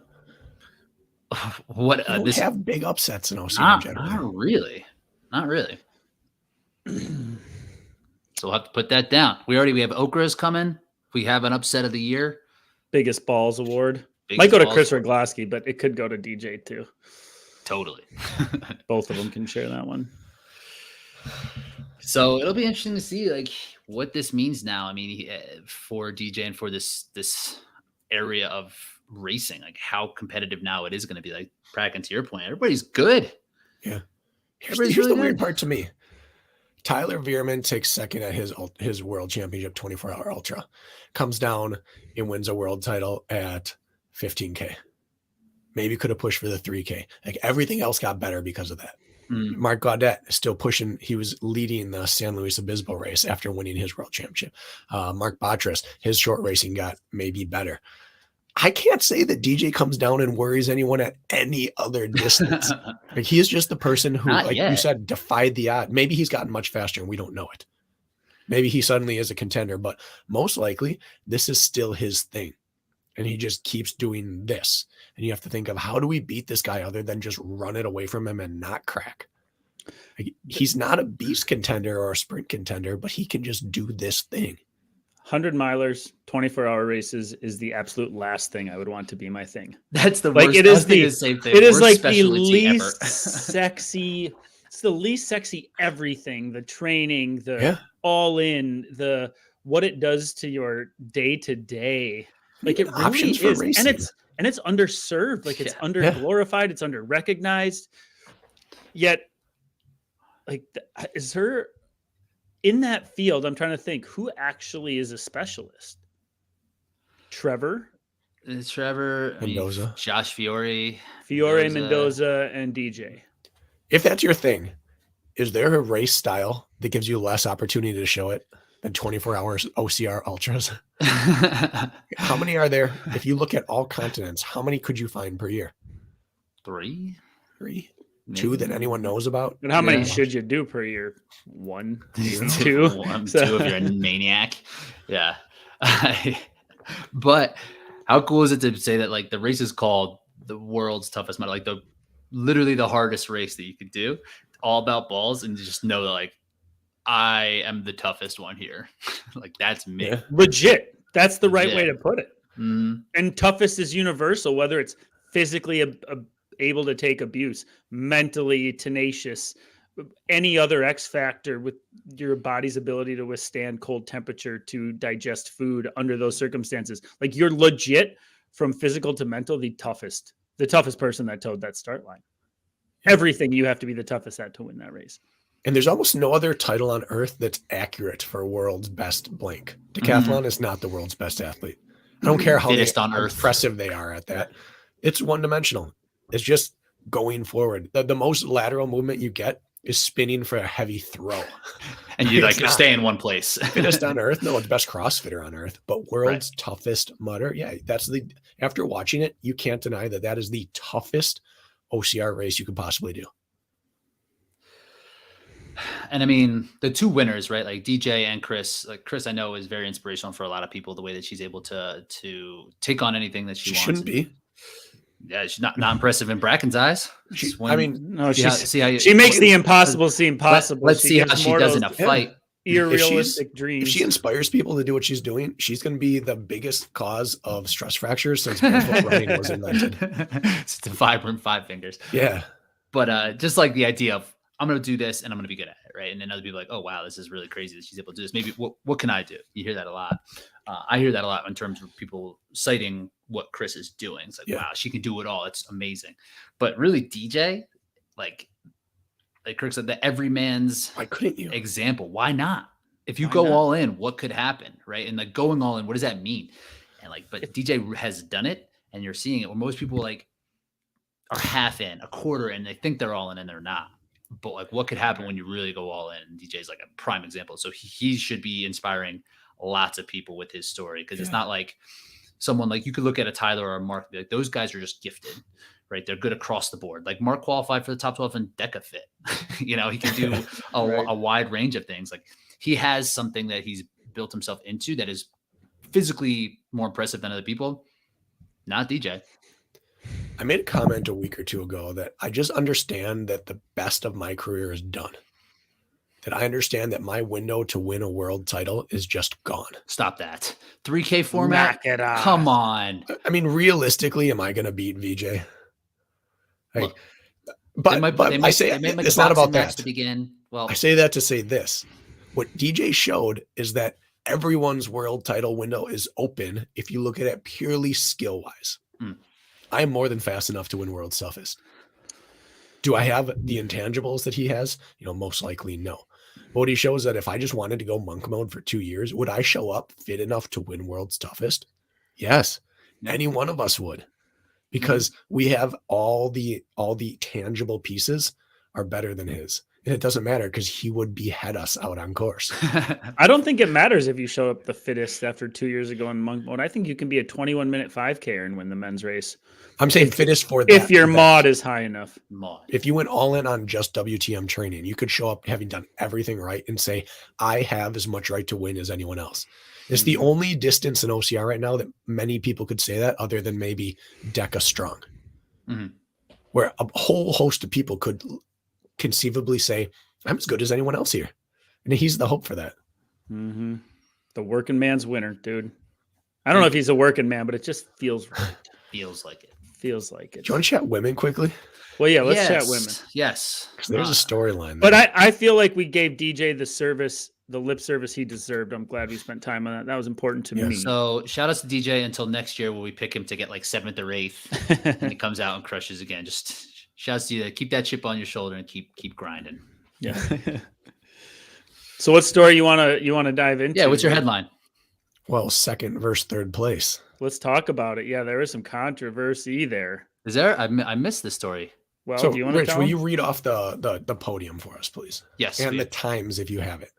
Speaker 1: What
Speaker 2: we don't have big upsets in OCR generally.
Speaker 1: Not really. So we'll have to put that down. We have Okras coming. We have an upset of the year.
Speaker 3: Biggest balls award. Might go to Kris Rugloski, but it could go to DJ too.
Speaker 1: Totally.
Speaker 3: Both of them can share that one.
Speaker 1: So it'll be interesting to see like what this means now. I mean, for DJ and for this area of racing, like how competitive now it is going to be. Like Bracken, to your point, everybody's good.
Speaker 2: Yeah. Here's really the weird part to me. Tyler Veerman takes 2nd at his world championship 24-hour ultra, comes down and wins a world title at 15K. Maybe could have pushed for the 3K. Like everything else got better because of that. Mark Gaudet is still pushing. He was leading the San Luis Obispo race after winning his world championship. Mark Batras, his short racing got maybe better. I can't say that DJ comes down and worries anyone at any other distance. Like he is just the person who, you said, defied the odd. Maybe he's gotten much faster and we don't know it. Maybe he suddenly is a contender, but most likely this is still his thing. And he just keeps doing this. And you have to think of how do we beat this guy other than just run it away from him and not crack? Like, he's not a beast contender or a sprint contender, but he can just do this thing.
Speaker 3: 100 milers, 24-hour races is the absolute last thing I would want to be my thing.
Speaker 1: That's the
Speaker 3: like
Speaker 1: worst.
Speaker 3: it is the
Speaker 1: same thing.
Speaker 3: It is like the least sexy. It's the least sexy everything. The training, the all in, the what it does to your day to day. Like it really is, and it's underserved. Like it's under glorified. It's under recognized. Yet, like, is there? In that field, I'm trying to think who actually is a specialist. Trevor,
Speaker 2: Mendoza,
Speaker 1: Josh Fiore,
Speaker 3: Mendoza, and DJ.
Speaker 2: If that's your thing, is there a race style that gives you less opportunity to show it than 24 hours OCR ultras? How many are there? If you look at all continents, how many could you find per year?
Speaker 1: 3.
Speaker 2: Maybe. 2 that anyone knows about.
Speaker 3: And how many should you do per year? 1, 2.
Speaker 1: 1, 2 if you're a maniac. Yeah. But how cool is it to say that like the race is called the world's toughest mile, like literally the hardest race that you could do, all about balls, and you just know that like I am the toughest one here. Like that's me.
Speaker 3: Yeah. Legit. That's the right way to put it. Mm-hmm. And toughest is universal, whether it's physically able to take abuse, mentally tenacious, any other X factor with your body's ability to withstand cold temperature, to digest food under those circumstances. Like you're legit from physical to mental, the toughest person that towed that start line. Everything you have to be the toughest at to win that race.
Speaker 2: And there's almost no other title on earth that's accurate for world's best blank. Decathlon is not the world's best athlete. I don't care how impressive they are at that. It's one-dimensional. It's just going forward. The most lateral movement you get is spinning for a heavy throw.
Speaker 1: And you like stay in one place.
Speaker 2: Fittest on earth? No, it's best CrossFitter on earth. But world's toughest mudder? Yeah, after watching it, you can't deny that is the toughest OCR race you could possibly do.
Speaker 1: And I mean, the two winners, right? Like DJ and Kris. Like Kris, I know is very inspirational for a lot of people. The way that she's able to take on anything that she wants.
Speaker 2: Shouldn't be.
Speaker 1: Yeah, she's not impressive in Bracken's eyes.
Speaker 3: She makes the impossible seem possible.
Speaker 1: Let's see how she does in a fight.
Speaker 3: Unrealistic dreams.
Speaker 2: If she inspires people to do what she's doing, she's going to be the biggest cause of stress fractures since barefoot running was invented.
Speaker 1: It's the vibrant five fingers.
Speaker 2: Yeah,
Speaker 1: but just like the idea of I'm going to do this and I'm going to be good at it, right? And then other people are like, oh wow, this is really crazy that she's able to do this. Maybe what can I do? You hear that a lot. I hear that a lot in terms of people citing what Kris is doing. It's like, wow, she can do it all. It's amazing. But really, DJ, like Kirk said, the everyman's example. Why not? If you go all in, what could happen, right? And like going all in, what does that mean? And like, but DJ has done it, and you're seeing it. Where most people like are half in, a quarter in, they think they're all in, and they're not. But like, what could happen when you really go all in? And DJ's like a prime example. So he should be inspiring lots of people with his story, because it's not like someone like you could look at a Tyler or a Mark. Like those guys are just gifted. Right, they're good across the board. Like Mark qualified for the top 12 in Deca Fit. He can do a wide range of things. Like he has something that he's built himself into that is physically more impressive than other people. Not DJ.
Speaker 2: I made a comment a week or two ago that I just understand that the best of my career is done. That I understand that my window to win a world title is just gone.
Speaker 1: Stop that. 3K format?
Speaker 3: Knock it off.
Speaker 1: Come on.
Speaker 2: I mean, realistically, am I going to beat VJ?
Speaker 1: Look,
Speaker 2: I say it's not about that.
Speaker 1: To begin. Well,
Speaker 2: I say that to say this. What DJ showed is that everyone's world title window is open if you look at it purely skill-wise. I am more than fast enough to win world's toughest. Do I have the intangibles that he has? Most likely no. But what he shows that if I just wanted to go monk mode for 2 years, would I show up fit enough to win world's toughest? Yes. Any one of us would. Because we have all the tangible pieces are better than his. And it doesn't matter because he would behead us out on course.
Speaker 3: I don't think it matters if you show up the fittest after 2 years ago in monk mode. I think you can be a 21-minute 5K and win the men's race.
Speaker 2: I'm saying fittest for that.
Speaker 3: If your mod is high enough.
Speaker 2: If you went all in on just WTM training, you could show up having done everything right and say, I have as much right to win as anyone else. It's the only distance in OCR right now that many people could say that, other than maybe Deca Strong, where a whole host of people could conceivably say, I'm as good as anyone else here. And he's the hope for that.
Speaker 3: The working man's winner, dude. I don't know if he's a working man, but it just feels right.
Speaker 1: Feels like it.
Speaker 2: Do you want to chat women quickly?
Speaker 3: Well, yeah, let's chat women.
Speaker 1: Yes.
Speaker 2: Because there's a storyline.
Speaker 3: But I feel like we gave DJ the lip service he deserved. I'm glad we spent time on that. That was important to me.
Speaker 1: So shout outs to DJ until next year, where we pick him to get like 7th or 8th, and he comes out and crushes again. Just shouts to you. Keep that chip on your shoulder and keep grinding.
Speaker 3: Yeah. So what story you wanna dive into?
Speaker 1: Yeah, what's your headline?
Speaker 2: Well, 2nd versus 3rd place.
Speaker 3: Let's talk about it. Yeah, there is some controversy there.
Speaker 1: Is there? I missed this story.
Speaker 3: Well,
Speaker 2: so,
Speaker 3: do you want to
Speaker 2: Rich, will you read off the podium for us, please?
Speaker 1: Yes.
Speaker 2: And the times if you have it.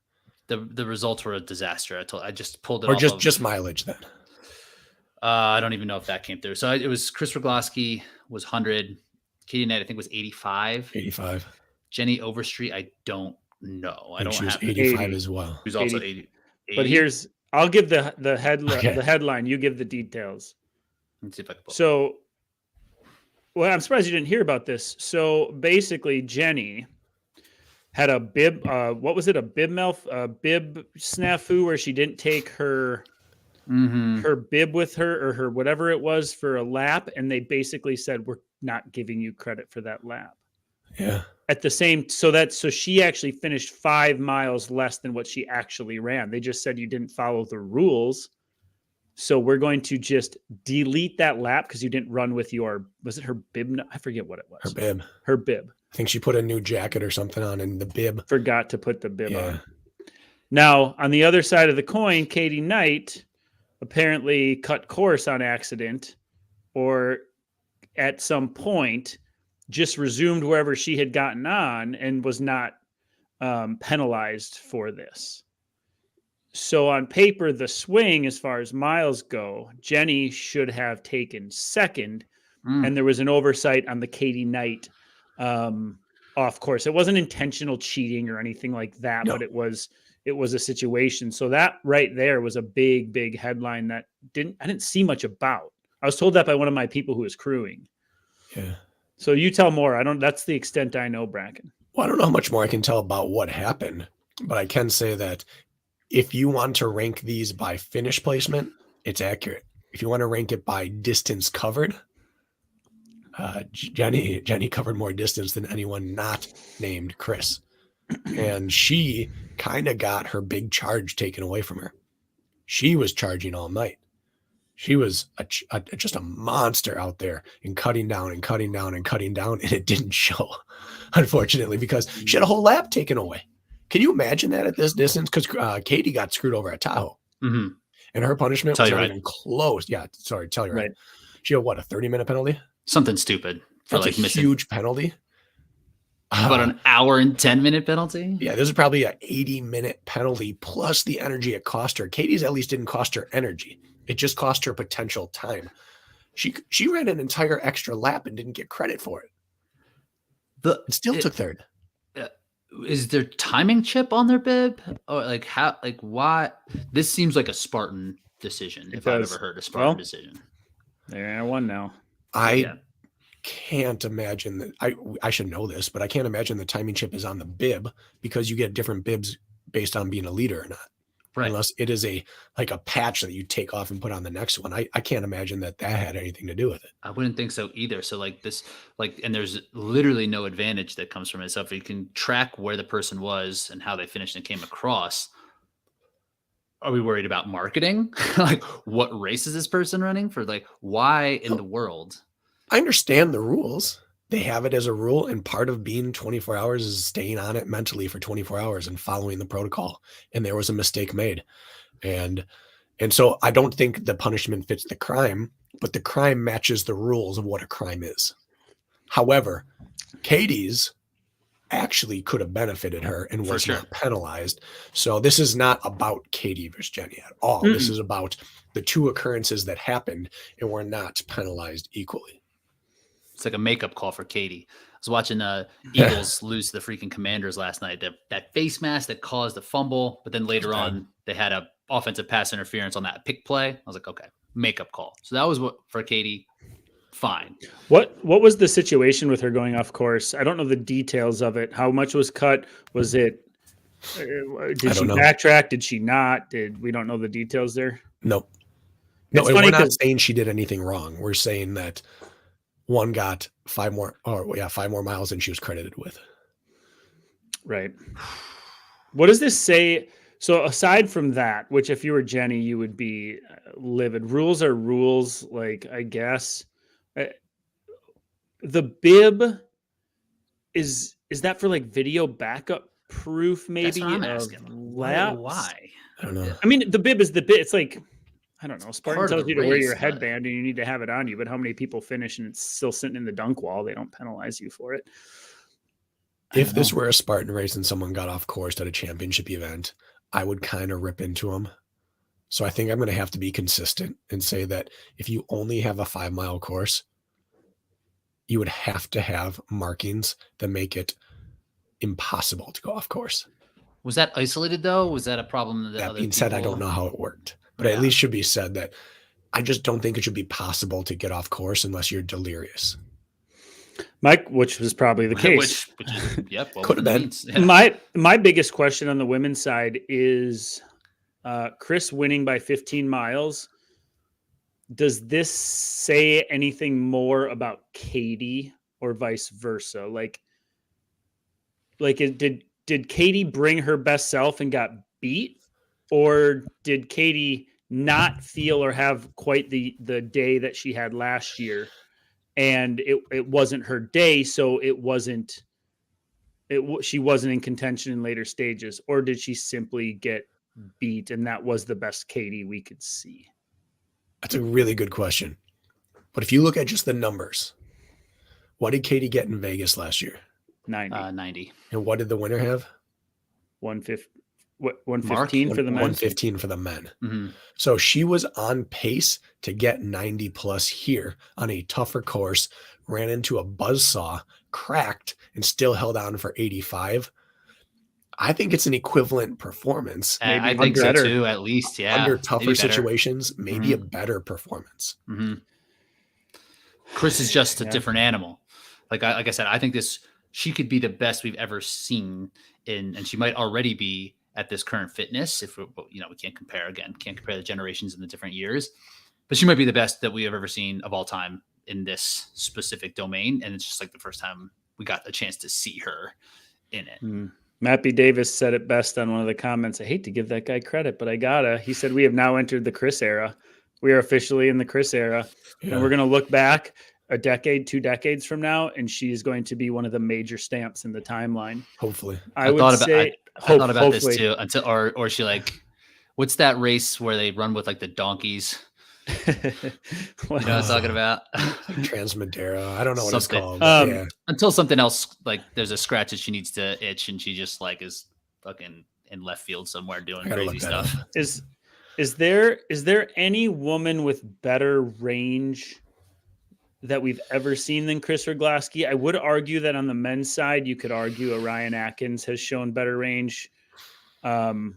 Speaker 1: The results were a disaster. I just pulled it
Speaker 2: or
Speaker 1: off.
Speaker 2: just mileage then.
Speaker 1: I don't even know if that came through. So it was Kris Rugloski was 100. Katie Knight, I think, was 85.
Speaker 2: 85.
Speaker 1: Jenny Overstreet, I don't know. I don't
Speaker 2: she was
Speaker 1: have
Speaker 2: 85
Speaker 1: 80.
Speaker 2: As well.
Speaker 1: Who's also 80.
Speaker 3: But I'll give the headline. You give the details.
Speaker 1: Let's see if I can pull
Speaker 3: So, well, I'm surprised you didn't hear about this. So basically, Jenny had a bib. What was it? A bib snafu where she didn't take her bib with her, or her whatever it was, for a lap, and they basically said, we're not giving you credit for that lap.
Speaker 2: Yeah.
Speaker 3: At the same, so she actually finished 5 miles less than what she actually ran. They just said you didn't follow the rules, So we're going to just delete that lap because you didn't run with was it her bib? I forget what it was.
Speaker 2: Her bib.
Speaker 3: I
Speaker 2: think she put a new jacket or something on in the bib.
Speaker 3: Forgot to put the bib on. Now, on the other side of the coin, Katie Knight apparently cut course on accident, or at some point just resumed wherever she had gotten on and was not penalized for this. So on paper, the swing, as far as miles go, Jenny should have taken second, and there was an oversight on the Katie Knight off course. It wasn't intentional cheating or anything like that, but it was a situation. So that right there was a big headline that I didn't see much about. I was told that by one of my people who was crewing.
Speaker 2: Yeah.
Speaker 3: So you tell more. That's the extent I know, Bracken.
Speaker 2: Well, I don't know how much more I can tell about what happened, but I can say that if you want to rank these by finish placement, it's accurate. If you want to rank it by distance covered, Jenny covered more distance than anyone not named Kris. And she kind of got her big charge taken away from her. She was charging all night. She was just a monster out there and cutting down, and it didn't show, unfortunately, because she had a whole lap taken away. Can you imagine that at this distance? Because Katie got screwed over at Tahoe, and her punishment was not even close. Yeah, sorry, tell you right. She had what, a 30-minute penalty?
Speaker 1: Something stupid for
Speaker 2: That's
Speaker 1: like
Speaker 2: a
Speaker 1: missing.
Speaker 2: Huge penalty.
Speaker 1: About an hour and 10-minute penalty?
Speaker 2: Yeah, this is probably an 80-minute penalty plus the energy it cost her. Katie's at least didn't cost her energy. It just cost her potential time. She ran an entire extra lap and didn't get credit for it. It still took third.
Speaker 1: Is there timing chip on their bib? Or like how? Like why? This seems like a Spartan decision. If I've ever heard a Spartan decision.
Speaker 3: There, I won now.
Speaker 2: I can't imagine that. I should know this, but I can't imagine the timing chip is on the bib because you get different bibs based on being a leader or not. Right. Unless it is a patch that you take off and put on the next one. I can't imagine that had anything to do with it.
Speaker 1: I wouldn't think so either. So and there's literally no advantage that comes from it. So if you can track where the person was and how they finished and came across, are we worried about marketing? Like what race is this person running for? Like why in the world?
Speaker 2: I understand the rules. They have it as a rule, and part of being 24 hours is staying on it mentally for 24 hours and following the protocol. And there was a mistake made. And so I don't think the punishment fits the crime, but the crime matches the rules of what a crime is. However, Katie's actually could have benefited her and was not penalized. So this is not about Katie versus Jenny at all. Mm-hmm. This is about the two occurrences that happened and were not penalized equally.
Speaker 1: It's like a makeup call for Katie. I was watching Eagles lose to the freaking Commanders last night. That face mask that caused the fumble, but then later on they had a offensive pass interference on that pick play. I was like, okay, makeup call. So that was what for Katie. Fine. What
Speaker 3: was the situation with her going off course? I don't know the details of it. How much was cut? Was it? Did she backtrack? Did she not? We don't know the details there.
Speaker 2: No, we're not saying she did anything wrong. We're saying that one got 5 more miles than she was credited with.
Speaker 3: Right. What does this say? So aside from that, which if you were Jenny, you would be livid. Rules are rules. Like, I guess the bib is that for like video backup proof? Maybe.
Speaker 1: That's what I'm asking. Why?
Speaker 2: I don't know.
Speaker 3: I mean, the bib is the bib. It's like, I don't know. Spartan tells you to wear your headband and you need to have it on you, but how many people finish and it's still sitting in the dunk wall? They don't penalize you for it.
Speaker 2: If this were a Spartan race and someone got off course at a championship event, I would kind of rip into them. So I think I'm going to have to be consistent and say that if you only have a 5-mile course, you would have to have markings that make it impossible to go off course.
Speaker 1: Was that isolated though? Was that a problem?
Speaker 2: That being said, I don't know how it worked. But at least should be said that I just don't think it should be possible to get off course unless you're delirious.
Speaker 3: Mike, which was probably the case.
Speaker 1: Which is, yep.
Speaker 2: Could have been.
Speaker 3: Yeah. My biggest question on the women's side is Kris winning by 15 miles. Does this say anything more about Katie or vice versa? Like did Katie bring her best self and got beat? Or did Katie not feel or have quite the day that she had last year, and it wasn't her day, so she wasn't in contention in later stages, or did she simply get beat and that was the best Katie we could see?
Speaker 2: That's a really good question. But if you look at just the numbers, what did Katie get in Vegas last year?
Speaker 3: 90.
Speaker 2: And what did the winner have?
Speaker 3: 115 for the men.
Speaker 2: 115 for the men.
Speaker 1: Mm-hmm.
Speaker 2: So she was on pace to get 90 plus here on a tougher course, ran into a buzzsaw, cracked, and still held on for 85. I think it's an equivalent performance.
Speaker 1: I think so too, at least. Yeah.
Speaker 2: Under tougher situations, maybe a better performance.
Speaker 1: Mm-hmm. Kris is just a different animal. Like I said, I think she could be the best we've ever seen and she might already be at this current fitness. If we can't compare the generations in the different years, but she might be the best that we have ever seen of all time in this specific domain. And it's just like the first time we got a chance to see her in it.
Speaker 3: Matt B. Davis said it best on one of the comments. I hate to give that guy credit, but I gotta. He said, we have now entered the Kris era. We are officially in the Kris era. Yeah. And we're going to look back a decade, 2 decades from now, and she is going to be one of the major stamps in the timeline.
Speaker 2: Hopefully.
Speaker 1: I thought about this too until, or she what's that race where they run with like the donkeys? You know what I'm talking about?
Speaker 2: Transmadera. I don't know what it's called.
Speaker 1: Until something else, like there's a scratch that she needs to itch and she just like is fucking in left field somewhere doing crazy stuff.
Speaker 3: Is there any woman with better range that we've ever seen than Kris Rugloski? I would argue that on the men's side, you could argue Ryan Atkins has shown better range.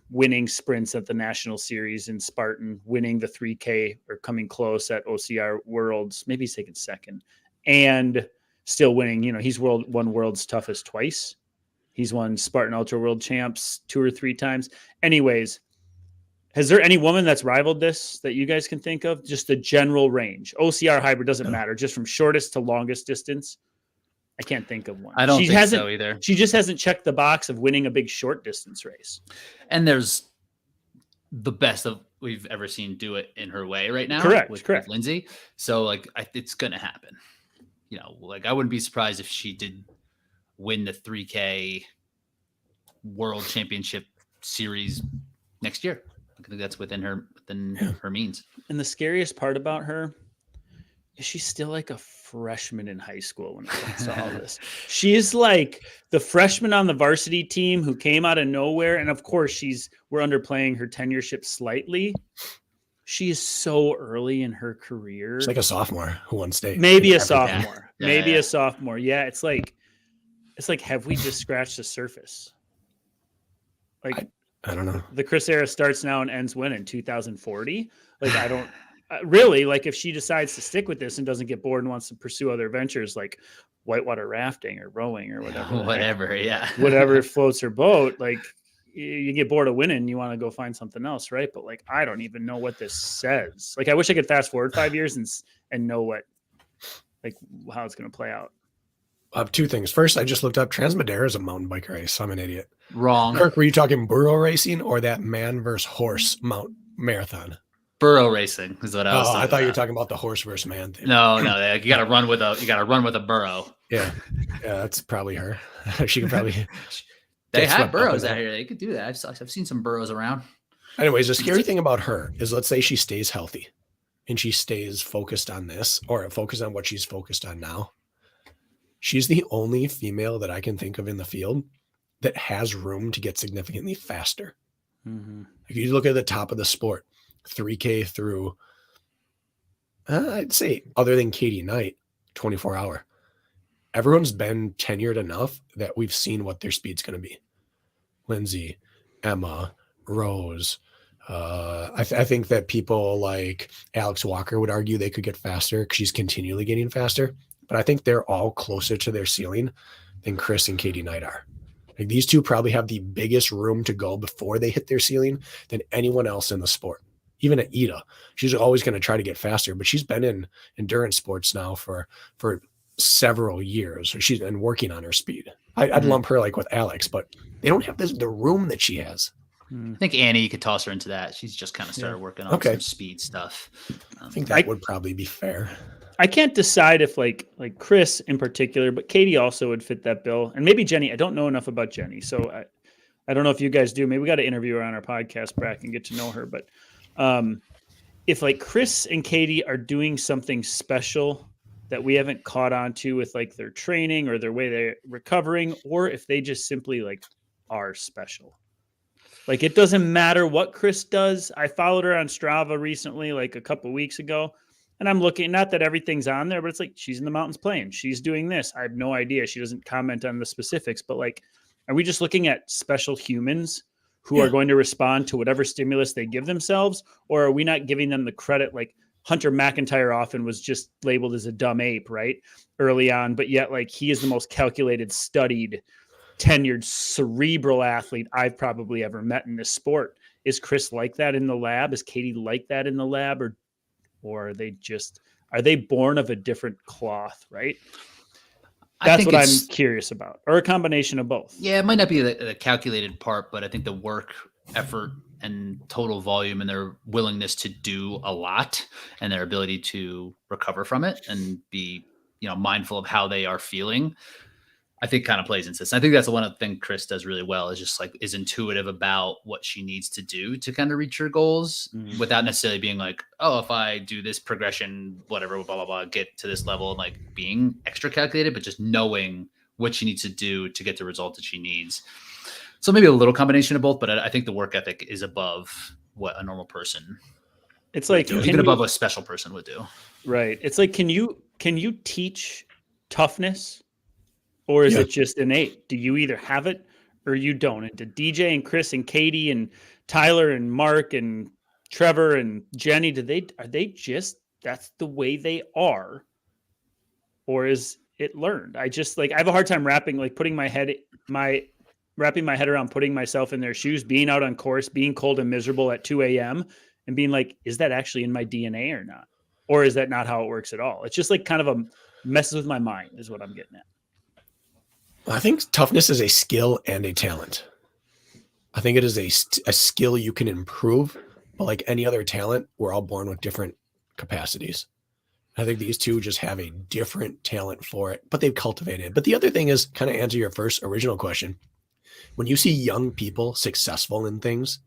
Speaker 3: Winning sprints at the National Series in Spartan, winning the 3K or coming close at OCR Worlds, maybe he's taken second, and still winning. He's won World's Toughest twice. He's won Spartan Ultra World Champs 2 or 3 times. Anyways, has there any woman that's rivaled this that you guys can think of? Just the general range. OCR hybrid doesn't matter, just from shortest to longest distance. I can't think of one.
Speaker 1: I don't think so either.
Speaker 3: She just hasn't checked the box of winning a big short distance race.
Speaker 1: And there's the best of we've ever seen do it in her way right now.
Speaker 3: Correct.
Speaker 1: With Lindsay. So it's going to happen. I wouldn't be surprised if she did win the 3K World Championship Series next year. I think that's within her means. And
Speaker 3: the scariest part about her is she's still like a freshman in high school when it comes to all this. She's like the freshman on the varsity team who came out of nowhere. And of course we're underplaying her tenureship slightly. She is so early in her career.
Speaker 2: She's like a sophomore who won state.
Speaker 3: Maybe a sophomore. A sophomore. Yeah. It's like, have we just scratched the surface? Like,
Speaker 2: I don't know.
Speaker 3: The Kris era starts now and ends when? In 2040? I don't really, if she decides to stick with this and doesn't get bored and wants to pursue other ventures like whitewater rafting or rowing or whatever. Whatever floats her boat, you get bored of winning, you want to go find something else, right? But I don't even know what this says. I wish I could fast forward 5 years and know what, how it's going to play out.
Speaker 2: I have 2 things. First, I just looked up Transmadera is a mountain bike race. I'm an idiot.
Speaker 1: Wrong.
Speaker 2: Kirk, were you talking burro racing or that man versus horse marathon?
Speaker 1: Burro racing is what I was.
Speaker 2: I thought you were talking about the horse versus man thing.
Speaker 1: No, you got to run with a burro.
Speaker 2: Yeah, that's probably her. She could probably.
Speaker 1: They have burros out here. They could do that. I've seen some burros around.
Speaker 2: Anyways, the scary thing about her is, let's say she stays healthy, and she stays focused on this, or focused on what she's focused on now. She's the only female that I can think of in the field that has room to get significantly faster.
Speaker 3: Mm-hmm.
Speaker 2: If you look at the top of the sport, 3K through, I'd say other than Katie Knight, 24 hour, everyone's been tenured enough that we've seen what their speed's going to be. Lindsay, Emma, Rose. I think that people like Alex Walker would argue they could get faster because she's continually getting faster. But I think they're all closer to their ceiling than Kris and Katie Knight are. These two probably have the biggest room to go before they hit their ceiling than anyone else in the sport. Even at Ida, she's always going to try to get faster, but she's been in endurance sports now for several years. She's been working on her speed. I'd lump her with Alex, but they don't have the room that she has.
Speaker 1: I think Annie, you could toss her into that. She's just kind of started working on some speed stuff.
Speaker 2: I think that would probably be fair.
Speaker 3: I can't decide if like Kris in particular, but Katie also would fit that bill, and maybe Jenny. I don't know enough about Jenny, so I don't know if you guys do. Maybe we got to interview her on our podcast, Brack, and get to know her. But if like Kris and Katie are doing something special that we haven't caught on to with like their training or their way they're recovering, or if they just simply like are special. Like it doesn't matter what Kris does. I followed her on Strava recently, like a couple of weeks ago, and I'm looking, not that everything's on there, but it's like she's in the mountains playing. She's doing this. I have no idea. She doesn't comment on the specifics, but like, are we just looking at special humans who are going to respond to whatever stimulus they give themselves? Or are we not giving them the credit? Like Hunter McIntyre often was just labeled as a dumb ape, right? Early on, but yet like he is the most calculated, studied, tenured, cerebral athlete I've probably ever met in this sport. Is Kris like that in the lab? Is Katie like that in the lab? Or are they born of a different cloth, right? That's what I'm curious about, or a combination of both.
Speaker 1: Yeah, it might not be the calculated part, but I think the work, effort, and total volume and their willingness to do a lot and their ability to recover from it and be, mindful of how they are feeling, I think kind of plays into this. I think that's one of the things Kris does really well is just like is intuitive about what she needs to do to kind of reach her goals without necessarily being like, oh, if I do this progression, whatever, blah, blah, blah, get to this level and like being extra calculated, but just knowing what she needs to do to get the result that she needs. So maybe a little combination of both, but I think the work ethic is above what a normal person
Speaker 3: it's like
Speaker 1: even above what a special person would do.
Speaker 3: Right. It's like, can you teach toughness? Or is it just innate? Do you either have it or you don't? And to DJ and Kris and Katie and Tyler and Mark and Trevor and Jenny, are they just, that's the way they are? Or is it learned? I have a hard time wrapping my head around putting myself in their shoes, being out on course, being cold and miserable at 2 a.m. and being like, is that actually in my DNA or not? Or is that not how it works at all? It's just like kind of messes with my mind is what I'm getting at.
Speaker 2: I think toughness is a skill and a talent. I think it is a skill you can improve, but like any other talent, we're all born with different capacities. I think these two just have a different talent for it, but they've cultivated it. But the other thing is kind of answer your first original question. When you see young people successful in things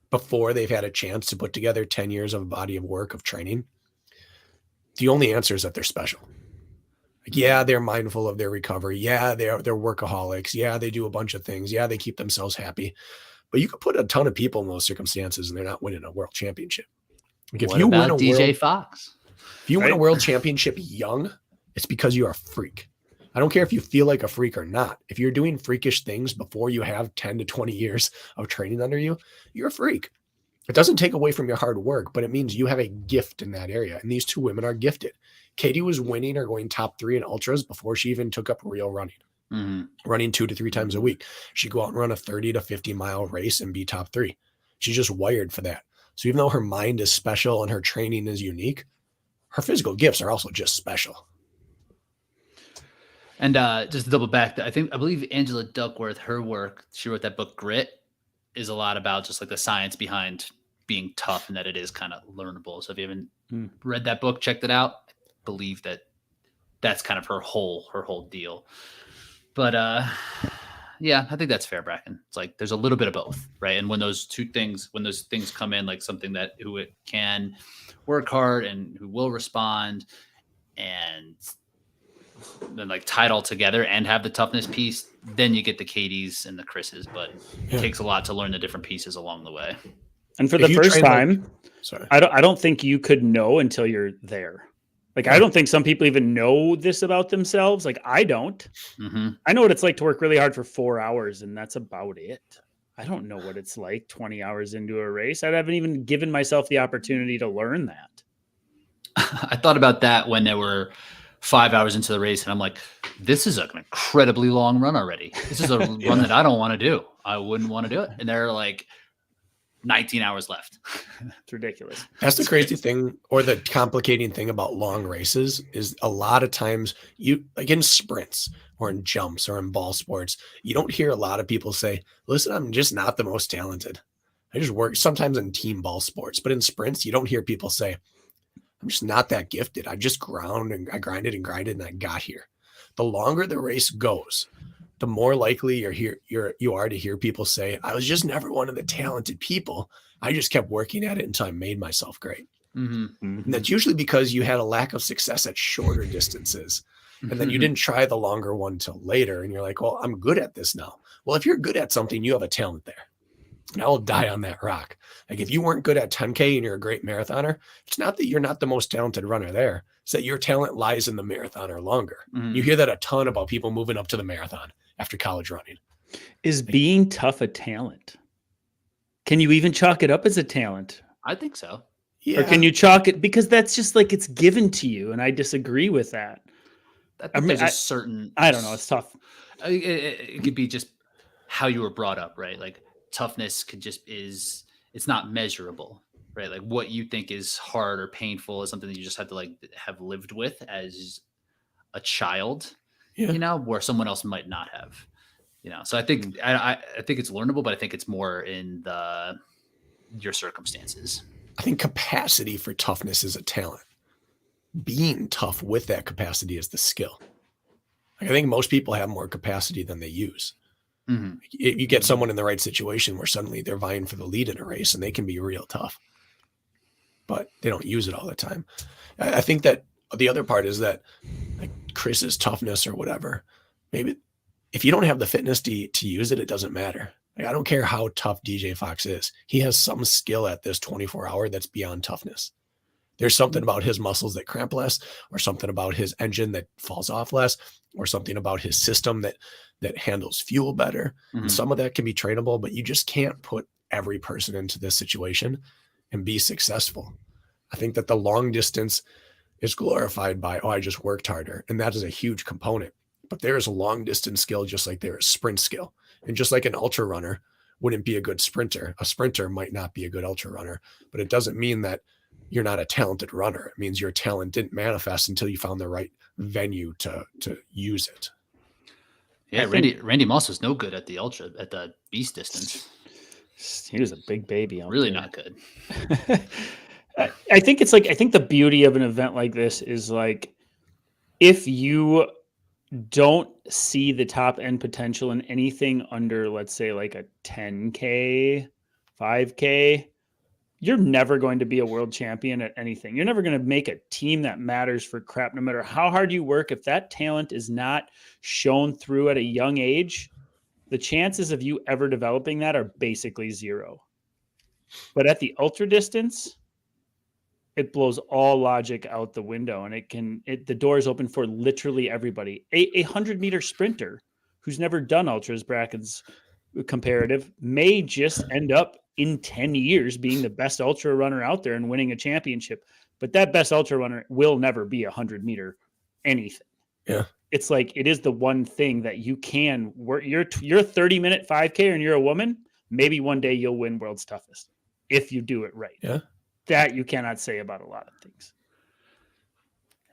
Speaker 2: before they've had a chance to put together 10 years of a body of work of training, the only answer is that they're special. Yeah, they're mindful of their recovery. Yeah, they're workaholics. Yeah, they do a bunch of things. Yeah, they keep themselves happy. But you could put a ton of people in those circumstances and they're not winning a world championship.
Speaker 1: Like if you win a DJ Fox?
Speaker 2: If you win a world championship young, it's because you are a freak. I don't care if you feel like a freak or not. If you're doing freakish things before you have 10 to 20 years of training under you, you're a freak. It doesn't take away from your hard work, but it means you have a gift in that area. And these two women are gifted. Katie was winning or going top 3 in ultras before she even took up real running, running 2 to 3 times a week. She'd go out and run a 30 to 50 mile race and be top 3. She's just wired for that. So even though her mind is special and her training is unique, her physical gifts are also just special.
Speaker 1: And just to double back, I believe Angela Duckworth, her work, she wrote that book Grit, is a lot about just like the science behind being tough and that it is kind of learnable. So if you haven't read that book, checked it out. I believe that's kind of her whole deal. But yeah, I think that's fair, Bracken. It's like there's a little bit of both, right? And when those things come in, like something that who it can work hard and who will respond and then like tie it all together and have the toughness piece, then you get the Katies and the Krises, but it takes a lot to learn the different pieces along the way.
Speaker 3: And for the first time, I don't think you could know until you're there. Like, I don't think some people even know this about themselves. Like, I don't. I know what it's like to work really hard for 4 hours, and that's about it. I don't know what it's like 20 hours into a race. I haven't even given myself the opportunity to learn that.
Speaker 1: I thought about that when there were 5 hours into the race, and I'm like, this is an incredibly long run already. This is a run that I don't want to do. I wouldn't want to do it. And they're like 19 hours left.
Speaker 3: It's ridiculous.
Speaker 2: That's the crazy thing, or the complicating thing about long races is a lot of times you, like in sprints, or in jumps or in ball sports, you don't hear a lot of people say, listen, I'm just not the most talented. I just work sometimes in team ball sports, but in sprints, you don't hear people say, I'm just not that gifted. I just grinded and I got here. The longer the race goes, the more likely you are to hear people say, I was just never one of the talented people. I just kept working at it until I made myself great. And that's usually because you had a lack of success at shorter distances. And then you didn't try the longer one till later. And you're like, well, I'm good at this now. Well, if you're good at something, you have a talent there. And I will die on that rock. Like if you weren't good at 10K and you're a great marathoner, it's not that you're not the most talented runner there. It's that your talent lies in the marathoner longer. You hear that a ton about people moving up to the marathon after college running.
Speaker 3: Is being tough a talent? Can you even chalk it up as a talent?
Speaker 1: I think so.
Speaker 3: Yeah. Or can you chalk it, because that's just like it's given to you, and I disagree with that.
Speaker 1: I mean, there's a certain,
Speaker 3: I don't know, it's tough.
Speaker 1: It could be just how you were brought up, right? Like toughness it's not measurable, right? Like what you think is hard or painful is something that you just have to like have lived with as a child, you know, where someone else might not have, you know. So I think I think it's learnable, but I think it's more in your circumstances.
Speaker 2: I think capacity for toughness is a talent. Being tough with that capacity is the skill. Like I think most people have more capacity than they use. You get someone in the right situation where suddenly they're vying for the lead in a race and they can be real tough, but they don't use it all the time. I think that the other part is that like Kris's toughness or whatever, maybe if you don't have the fitness to use it, it doesn't matter. Like, I don't care how tough DJ Fox is. He has some skill at this 24-hour that's beyond toughness. There's something about his muscles that cramp less, or something about his engine that falls off less, or something about his system that handles fuel better. And some of that can be trainable, but you just can't put every person into this situation and be successful. I think that the long distance is glorified by, I just worked harder. And that is a huge component. But there is a long distance skill just like there is sprint skill. And just like an ultra runner wouldn't be a good sprinter, a sprinter might not be a good ultra runner, but it doesn't mean that you're not a talented runner. It means your talent didn't manifest until you found the right venue to use it.
Speaker 1: Yeah, Randy Moss was no good at the beast distance.
Speaker 3: He was a big baby.
Speaker 1: Really not good.
Speaker 3: I think the beauty of an event like this is like, if you don't see the top end potential in anything under, let's say, like a 10K, 5K, you're never going to be a world champion at anything. You're never going to make a team that matters for crap, no matter how hard you work. If that talent is not shown through at a young age, the chances of you ever developing that are basically zero. But at the ultra distance, it blows all logic out the window, and the door is open for literally everybody. A 100-meter sprinter who's never done ultras, Bracken's comparative, may just end up in 10 years being the best ultra runner out there and winning a championship. But that best ultra runner will never be 100-meter anything.
Speaker 2: Yeah.
Speaker 3: It's like, it is the one thing that you can work. You're 30-minute 5K and you're a woman, maybe one day you'll win world's toughest if you do it right.
Speaker 2: Yeah.
Speaker 3: That you cannot say about a lot of things.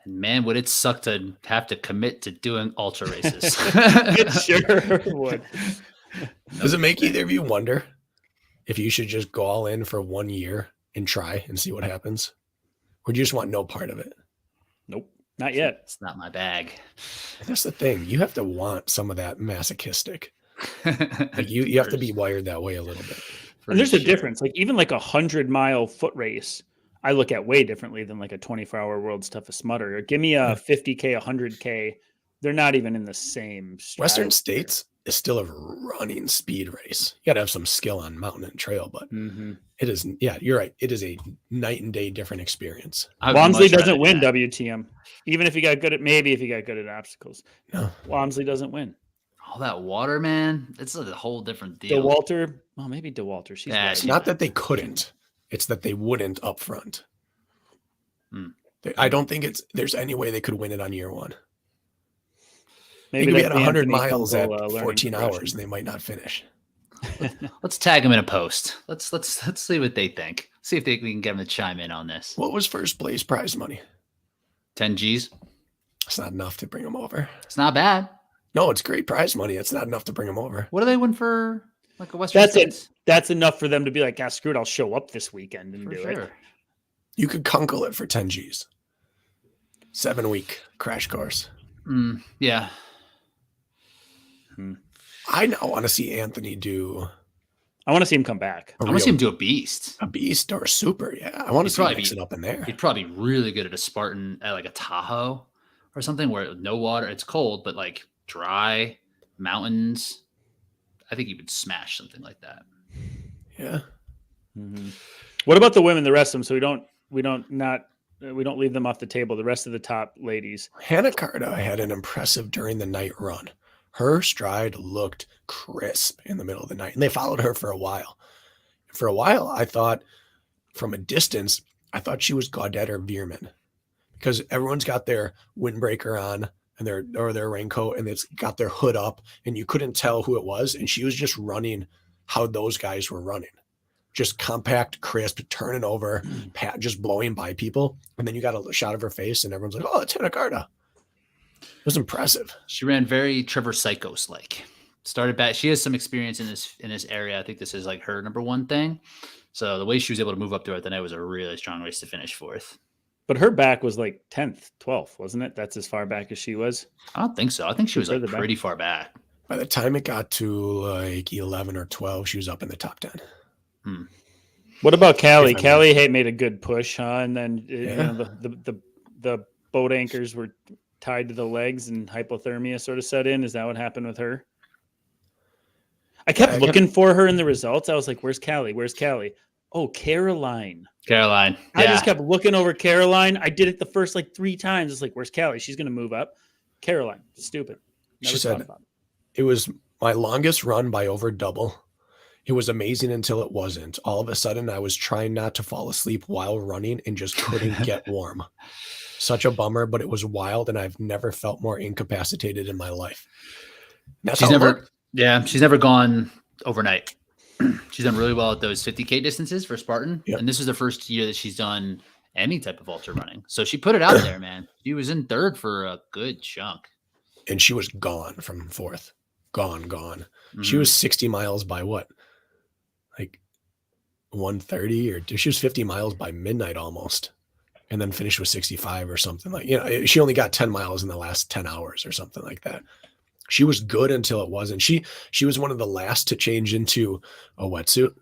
Speaker 1: And man, would it suck to have to commit to doing ultra races.
Speaker 3: It sure would.
Speaker 2: Does it make either of you wonder if you should just go all in for 1 year and try and see what happens? Or do you just want no part of it?
Speaker 3: Nope, not yet.
Speaker 1: It's not my bag.
Speaker 2: And that's the thing. You have to want some of that masochistic. Like you have to be wired that way a little bit.
Speaker 3: And there's a difference. Like even like 100-mile foot race, I look at way differently than like a 24-hour world's toughest mudder. Or give me a 50K, 100K. They're not even in the same stride.
Speaker 2: Western States is still a running speed race. You got to have some skill on mountain and trail, but it is, yeah, you're right. It is a night and day different experience.
Speaker 3: Walmsley doesn't win WTM. Even if you got good at obstacles. No. Walmsley doesn't win.
Speaker 1: All that water, man. It's a whole different deal.
Speaker 3: DeWalter. Well, maybe DeWalter.
Speaker 2: It's not that they couldn't. It's that they wouldn't up front. I don't think there's any way they could win it on year one. Maybe they could be at 100 miles at 14 hours and they might not finish.
Speaker 1: Let's tag them in a post. Let's see what they think. See if we can get them to chime in on this.
Speaker 2: What was first place prize money?
Speaker 1: 10 G's.
Speaker 2: It's not enough to bring them over.
Speaker 1: It's not bad.
Speaker 2: No, it's great prize money. It's not enough to bring them over.
Speaker 1: What do they win for like a Western
Speaker 3: That's it.
Speaker 1: States?
Speaker 3: That's enough for them to be like, ah, screw it. I'll show up this weekend and
Speaker 1: For
Speaker 3: do
Speaker 1: sure.
Speaker 3: it.
Speaker 2: You could kunkle it for 10 G's. 7-week crash course.
Speaker 1: Yeah.
Speaker 2: I now want to see Anthony do.
Speaker 3: I want to see him come back.
Speaker 1: I want to see him do a beast.
Speaker 2: A beast or a super. Yeah. I want to see him mix it up in there.
Speaker 1: He'd probably be really good at a Spartan, at like a Tahoe or something where no water. It's cold, but like dry mountains. I think he would smash something like that.
Speaker 2: Yeah.
Speaker 3: Mm-hmm. What about the women, the rest of them? So we don't leave them off the table. The rest of the top ladies.
Speaker 2: Hannah Carta had an impressive during the night run. Her stride looked crisp in the middle of the night, and they followed her for a while. For a while, I thought from a distance, I thought she was Gaudette or Veerman, because everyone's got their windbreaker on and their raincoat, and it's got their hood up, and you couldn't tell who it was. And she was just running how those guys were running, just compact, crisp, turning over, just blowing by people. And then you got a shot of her face, and everyone's like, "Oh, it's Hannah Carta." It was impressive.
Speaker 1: She ran very Trevor Psychos like. Started back. She has some experience in this area. I think this is like her number one thing. So the way she was able to move up throughout the night was a really strong race to finish fourth.
Speaker 3: But her back was like 10th, 12th, wasn't it? That's as far back as she was.
Speaker 1: I don't think so. I think she was like
Speaker 3: Further back.
Speaker 1: pretty far back.
Speaker 2: By the time it got to like 11 or 12, she was up in the top 10.
Speaker 3: What about Callie?
Speaker 2: If I
Speaker 3: Callie made a good push, huh? And then you know, the boat anchors were tied to the legs and hypothermia sort of set in. Is that what happened with her? I kept looking for her in the results. I was like, where's Callie? Where's Callie? Oh, Caroline.
Speaker 1: Caroline. Yeah.
Speaker 3: I just kept looking over Caroline. I did it the first like 3 times. It's like, where's Callie? She's going to move up. Caroline. Stupid.
Speaker 2: She said it was my longest run by over double. It was amazing until it wasn't. All of a sudden, I was trying not to fall asleep while running and just couldn't get warm. Such a bummer, but it was wild, and I've never felt more incapacitated in my life. That's
Speaker 1: she's never gone overnight. She's done really well at those 50K distances for Spartan.
Speaker 2: Yep.
Speaker 1: And this is the first year that she's done any type of ultra running. So she put it out there, man. She was in third for a good chunk.
Speaker 2: And she was gone from fourth. Gone.
Speaker 1: Mm-hmm.
Speaker 2: She was 60 miles by what? Like 1:30 or she was 50 miles by midnight almost. And then finished with 65 or something like, she only got 10 miles in the last 10 hours or something like that. She was good until it wasn't. She was one of the last to change into a wetsuit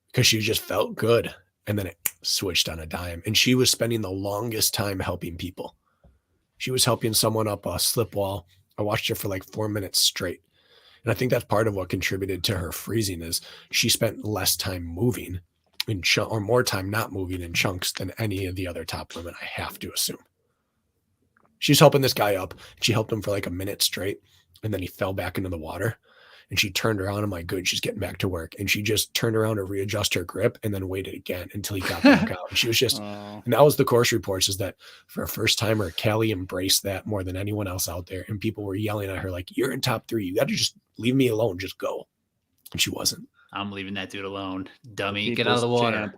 Speaker 2: because she just felt good. And then it switched on a dime. And she was spending the longest time helping people. She was helping someone up a slip wall. I watched her for like 4 minutes straight. And I think that's part of what contributed to her freezing is she spent less time moving or more time not moving in chunks than any of the other top women, I have to assume. She's helping this guy up. She helped him for like a minute straight, and then he fell back into the water. And she turned around. I'm like, good, she's getting back to work. And she just turned around to readjust her grip and then waited again until he got back out. And she was just, and that was the course reports, is that for a first timer, Callie embraced that more than anyone else out there. And people were yelling at her like, you're in top 3. You got to just leave me alone. Just go. And she wasn't.
Speaker 1: I'm leaving that dude alone. Dummy, get out of the water.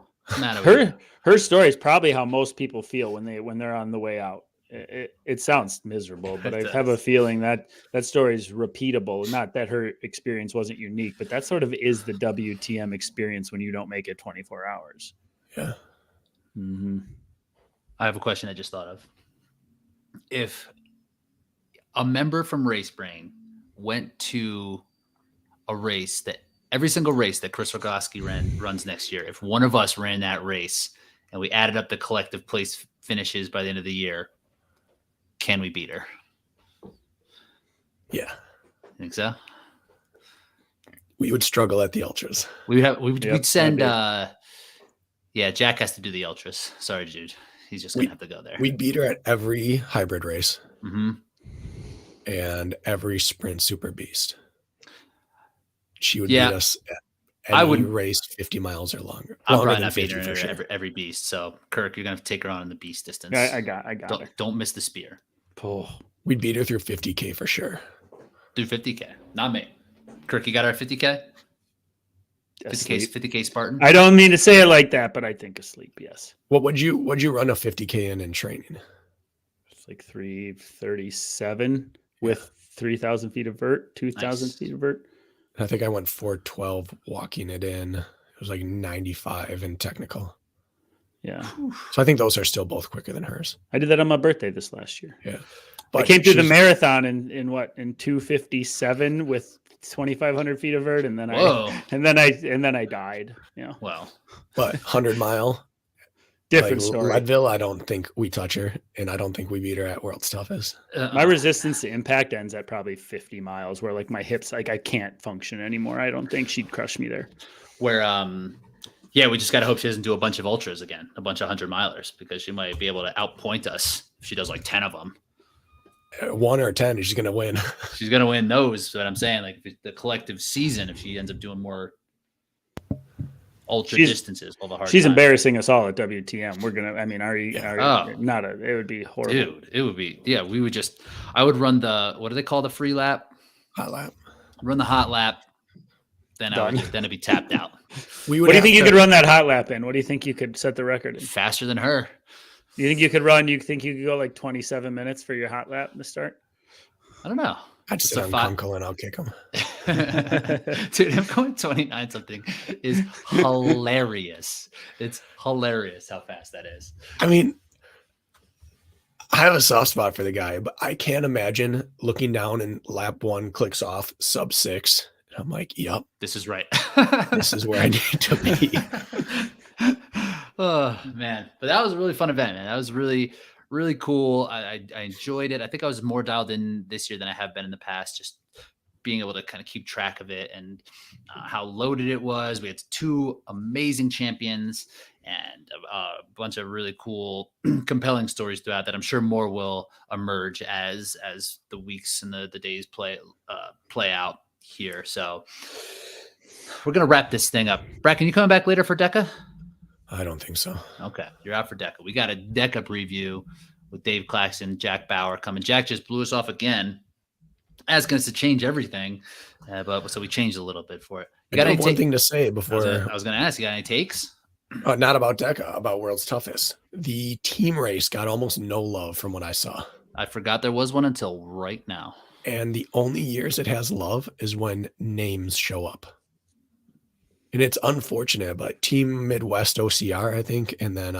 Speaker 3: Her story is probably how most people feel when they're on the way out. It sounds miserable, but I have a feeling that story is repeatable. Not that her experience wasn't unique, but that sort of is the WTM experience when you don't make it 24 hours.
Speaker 2: Yeah.
Speaker 3: Mm-hmm.
Speaker 1: I have a question I just thought of. If a member from Race Brain went to a race that every single race that Kris Rugloski runs next year, if one of us ran that race and we added up the collective place finishes by the end of the year, can we beat her?
Speaker 2: Yeah.
Speaker 1: Think so?
Speaker 2: We would struggle at the ultras.
Speaker 1: We'd send Jack has to do the ultras. Sorry, dude. He's just gonna have to go there.
Speaker 2: We'd beat her at every hybrid race.
Speaker 1: Mm-hmm.
Speaker 2: And every sprint super beast. She would beat us at any race 50 miles or longer.
Speaker 1: I'm probably not beating her every beast. So Kirk, you're gonna have to take her on in the beast distance.
Speaker 3: I got her.
Speaker 1: Don't miss the spear.
Speaker 3: Oh.
Speaker 2: We'd beat her through 50K for sure.
Speaker 1: Do 50K, not me. Kirk, you got her at 50K? 50K Spartan?
Speaker 3: I don't mean to say it like that, but I think asleep, yes.
Speaker 2: What would you run a 50K in training?
Speaker 3: It's like 3:37 with 3,000 feet of vert, 2,000
Speaker 1: Nice.
Speaker 3: feet of vert.
Speaker 2: I think I went 4:12 walking it in. It was like 95 in technical.
Speaker 3: Yeah.
Speaker 2: So I think those are still both quicker than hers.
Speaker 3: I did that on my birthday this last year.
Speaker 2: Yeah.
Speaker 3: I came through the marathon in 2:57 with 2,500 feet of vert, and then I died. Yeah.
Speaker 1: Well,
Speaker 2: but 100-mile
Speaker 3: different
Speaker 2: like
Speaker 3: story.
Speaker 2: Leadville, I don't think we touch her, and I don't think we beat her at World's Toughest.
Speaker 3: My resistance to impact ends at probably 50 miles, where like my hips, like I can't function anymore. I don't think she'd crush me there.
Speaker 1: Where yeah, we just got to hope she doesn't do a bunch of ultras again, a bunch of 100-milers, because she might be able to outpoint us if she does like 10 of them.
Speaker 2: 1 or 10, she's going to win.
Speaker 1: She's going to win those. But I'm saying, like, the collective season, if she ends up doing more ultra distances, all the hard.
Speaker 3: She's embarrassing us all at WTM. We're gonna. I mean, it would be horrible.
Speaker 1: Dude, it would be. Yeah, we would just. I would run the, what do they call the free lap?
Speaker 2: Hot lap.
Speaker 1: Run the hot lap. Then it'd be tapped out.
Speaker 3: What do you think you could run that hot lap in? What do you think you could set the record in?
Speaker 1: Faster than her.
Speaker 3: You think you could run? You think you could go like 27 minutes for your hot lap to start?
Speaker 1: I don't know.
Speaker 2: I'd sit on Kunkel and I'll kick him.
Speaker 1: Dude, him going 29 something is hilarious. It's hilarious how fast that is.
Speaker 2: I mean, I have a soft spot for the guy, but I can't imagine looking down and lap 1 clicks off sub-6. I'm like, yep,
Speaker 1: this is right.
Speaker 2: This is where I need to be.
Speaker 1: Oh man, but that was a really fun event, man. That was really, really cool. I enjoyed it. I think I was more dialed in this year than I have been in the past, just being able to kind of keep track of it and how loaded it was. We had 2 amazing champions and a bunch of really cool, compelling stories throughout that. I'm sure more will emerge as the weeks and the days play out here. So we're going to wrap this thing up. Bracken, you coming back later for DECA?
Speaker 2: I don't think so.
Speaker 1: Okay, you're out for DECA. We got a DECA preview with Dave Claxton, Jack Bauer coming. Jack just blew us off again, asking us to change everything, but so we changed a little bit for it. You got
Speaker 2: one thing to say before
Speaker 1: I was going to ask, you got any takes?
Speaker 2: Not about DECA, about World's Toughest. The team race got almost no love from what I saw.
Speaker 1: I forgot there was one until right now.
Speaker 2: And the only years it has love is when names show up. And it's unfortunate, but Team Midwest OCR, I think, and then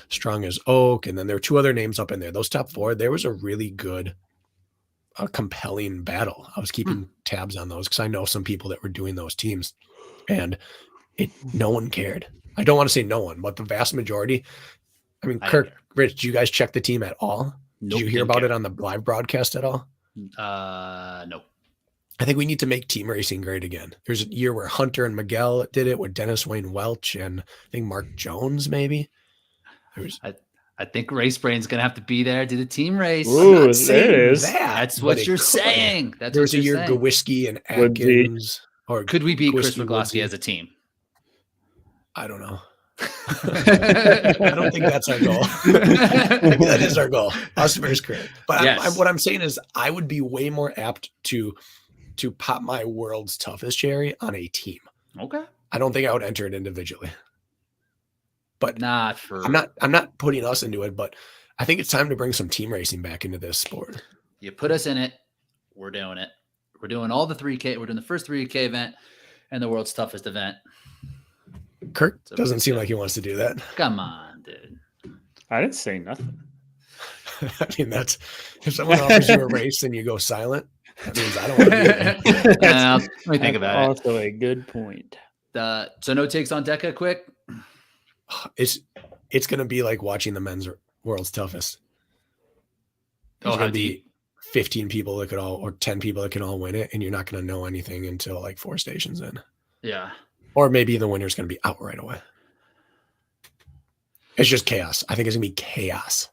Speaker 2: Strong as Oak, and then there were 2 other names up in there. Those top 4, there was a really good, compelling battle. I was keeping tabs on those because I know some people that were doing those teams, and no one cared. I don't want to say no one, but the vast majority. I mean, Kirk, Rich, did you guys check the team at all?
Speaker 1: Nope,
Speaker 2: did you hear about it on the live broadcast at all?
Speaker 1: No.
Speaker 2: I think we need to make team racing great again. There's a year where Hunter and Miguel did it with Dennis Wayne Welch and I think Mark Jones, maybe.
Speaker 1: I think Race Brain's going to have to be there to the team race.
Speaker 3: Ooh, there it is.
Speaker 1: That's what you're saying.
Speaker 2: There's a year Gawiski and Atkins. Or
Speaker 1: could we beat Kris Rugloski as a team?
Speaker 2: I don't know. I don't think that's our goal. Maybe that is our goal. Us versus Chris. But yes. What I'm saying is I would be way more apt to pop my World's Toughest cherry on a team.
Speaker 1: Okay.
Speaker 2: I don't think I would enter it individually. But
Speaker 1: not for
Speaker 2: I'm not putting us into it, but I think it's time to bring some team racing back into this sport.
Speaker 1: You put us in it, we're doing it. We're doing all the 3K. We're doing the first 3K event and the World's Toughest event.
Speaker 2: Kirk doesn't seem like he wants to do that.
Speaker 1: Come on, dude.
Speaker 3: I didn't say nothing.
Speaker 2: I mean, that's if someone offers you a race and you go silent, that means I don't want to do it.
Speaker 1: Let me think about it.
Speaker 3: Also a good point.
Speaker 1: So no takes on DECA quick?
Speaker 2: It's going to be like watching the men's World's Toughest. There's going to be 15 people that could all, or 10 people that can all win it, and you're not going to know anything until like 4 stations in.
Speaker 1: Yeah.
Speaker 2: Or maybe the winner's going to be out right away. It's just chaos. I think it's going to be chaos.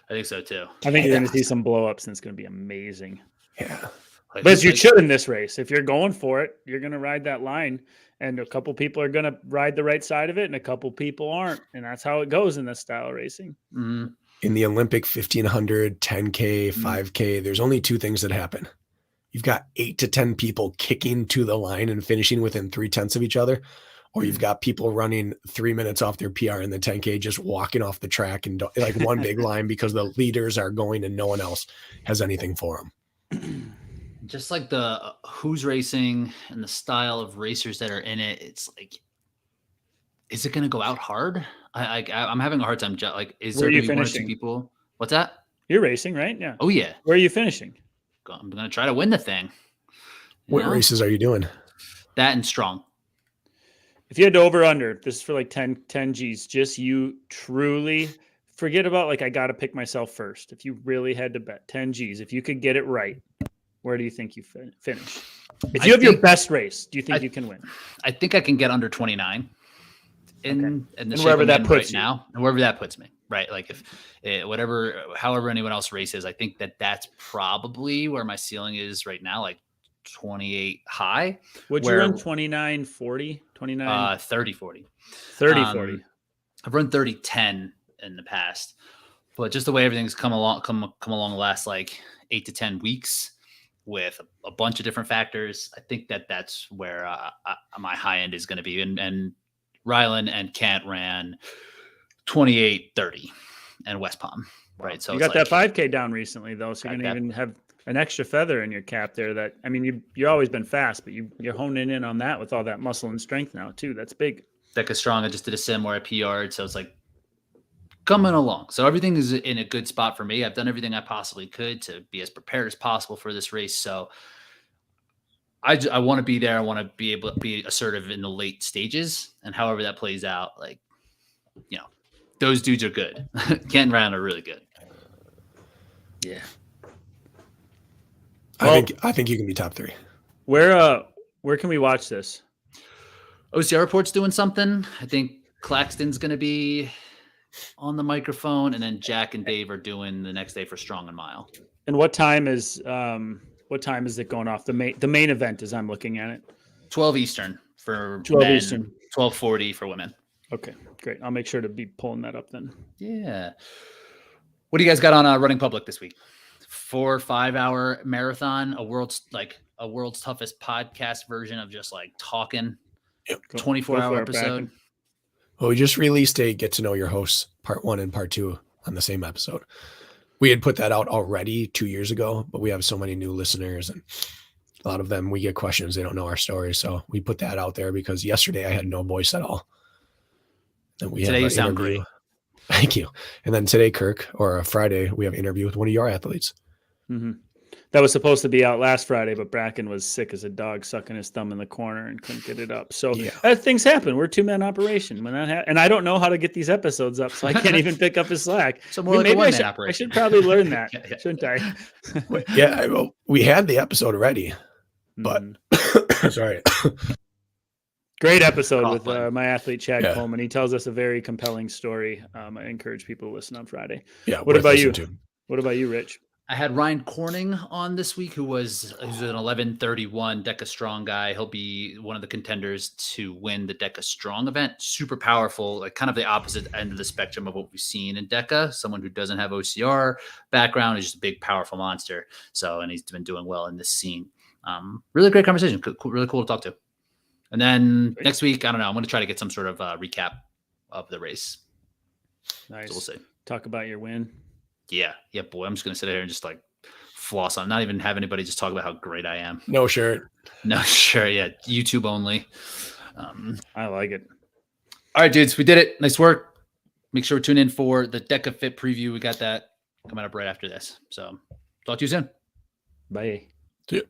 Speaker 1: I think so too.
Speaker 3: I think you're going to see some blow-ups, and it's going to be amazing.
Speaker 2: Yeah.
Speaker 3: But as you should in this race, if you're going for it, you're going to ride that line, and a couple people are going to ride the right side of it, and a couple people aren't, and that's how it goes in this style of racing.
Speaker 1: Mm-hmm.
Speaker 2: In the Olympic 1500, 10K, 5K, there's only 2 things that happen. You've got 8 to 10 people kicking to the line and finishing within 0.3 of each other, or you've got people running 3 minutes off their PR in the 10K, just walking off the track and like one big line because the leaders are going and no one else has anything for them.
Speaker 1: Just like the who's racing and the style of racers that are in it, it's like, is it going to go out hard? I'm having a hard time. Like, is there going to be one or two people? What's that?
Speaker 3: You're racing, right? Yeah.
Speaker 1: Oh yeah.
Speaker 3: Where are you finishing?
Speaker 1: I'm going to try to win the thing.
Speaker 2: What races are you doing?
Speaker 1: That and strong.
Speaker 3: If you had to over under, this is for like 10 G's, just you truly forget about like, I got to pick myself first. If you really had to bet 10 G's, if you could get it right, where do you think you finish? If you have your best race, do you think you can win?
Speaker 1: I think I can get under 29 in the
Speaker 3: and wherever that puts you
Speaker 1: now, and wherever that puts me, right? Like if however anyone else races, I think that's probably where my ceiling is right now, like 28 high.
Speaker 3: Would you run 29, 40, 29?
Speaker 1: 30, 40.
Speaker 3: 30, 40.
Speaker 1: I've run 30, 10 in the past, but just the way everything's come along the last like 8 to 10 weeks with a bunch of different factors, I think that's where my high end is going to be. And Rylan and Kent ran 28, 30 and West Palm, right? So
Speaker 3: you got that 5K down recently though. So you're going to even have an extra feather in your cap there that, I mean, you've always been fast, but you're honing in on that with all that muscle and strength now too. That's big.
Speaker 1: Deca Strong, I just did a sim where I PR'd. So it's like coming along. So everything is in a good spot for me. I've done everything I possibly could to be as prepared as possible for this race. So I want to be there. I want to be able to be assertive in the late stages, and however that plays out, like, you know, those dudes are good. Kent and Ryan are really good.
Speaker 3: Yeah.
Speaker 2: I think you can be top 3.
Speaker 3: Where can we watch this?
Speaker 1: OCR Report's doing something. I think Claxton's going to be on the microphone, and then Jack and Dave are doing the next day for Strong and Mile.
Speaker 3: And what time is it going off? The main event, as I'm looking at it.
Speaker 1: 12 Eastern for
Speaker 3: 12
Speaker 1: men,
Speaker 3: Eastern.
Speaker 1: 12:40 for women.
Speaker 3: Okay, great. I'll make sure to be pulling that up then.
Speaker 1: Yeah. What do you guys got on Running Public this week? 4 or 5 hour marathon, a world's toughest podcast version of just like talking.
Speaker 2: Yep.
Speaker 1: 24-hour episode.
Speaker 2: Well, we just released a Get to Know Your Hosts part 1 and part 2 on the same episode. We had put that out already 2 years ago, but we have so many new listeners, and a lot of them, we get questions. They don't know our story. So we put that out there because yesterday I had no voice at all. And
Speaker 1: today you sound great.
Speaker 2: Thank you. And then today, Kirk, or Friday, we have an interview with one of your athletes.
Speaker 3: Mm-hmm. That was supposed to be out last Friday, but Bracken was sick as a dog, sucking his thumb in the corner and couldn't get it up. So things happen. We're a 2-man operation. When that and I don't know how to get these episodes up, so I can't even pick up his slack.
Speaker 1: So more like a one-man
Speaker 3: I
Speaker 1: operation.
Speaker 3: should probably learn that, shouldn't I?
Speaker 2: Well, we had the episode ready, but sorry.
Speaker 3: Great episode with my athlete, Chad Coleman. He tells us a very compelling story. I encourage people to listen on Friday.
Speaker 2: Yeah.
Speaker 3: What about you? What about you, Rich?
Speaker 1: I had Ryan Corning on this week, who's an 11:31 Deca Strong guy. He'll be one of the contenders to win the Deca Strong event. Super powerful, like kind of the opposite end of the spectrum of what we've seen in Deca. Someone who doesn't have OCR background is just a big, powerful monster. So, and he's been doing well in this scene. Really great conversation. Really cool to talk to. And then next week, I don't know. I'm going to try to get some sort of recap of the race.
Speaker 3: Nice.
Speaker 1: So we'll see.
Speaker 3: Talk about your win.
Speaker 1: Yeah, boy. I'm just going to sit here and just like floss on, not even have anybody just talk about how great I am.
Speaker 2: No shirt.
Speaker 1: No shirt. Yeah. YouTube only.
Speaker 3: I like it.
Speaker 1: All right, dudes, we did it. Nice work. Make sure to tune in for the Deca Fit preview. We got that coming up right after this. So talk to you soon.
Speaker 3: Bye.
Speaker 2: See ya.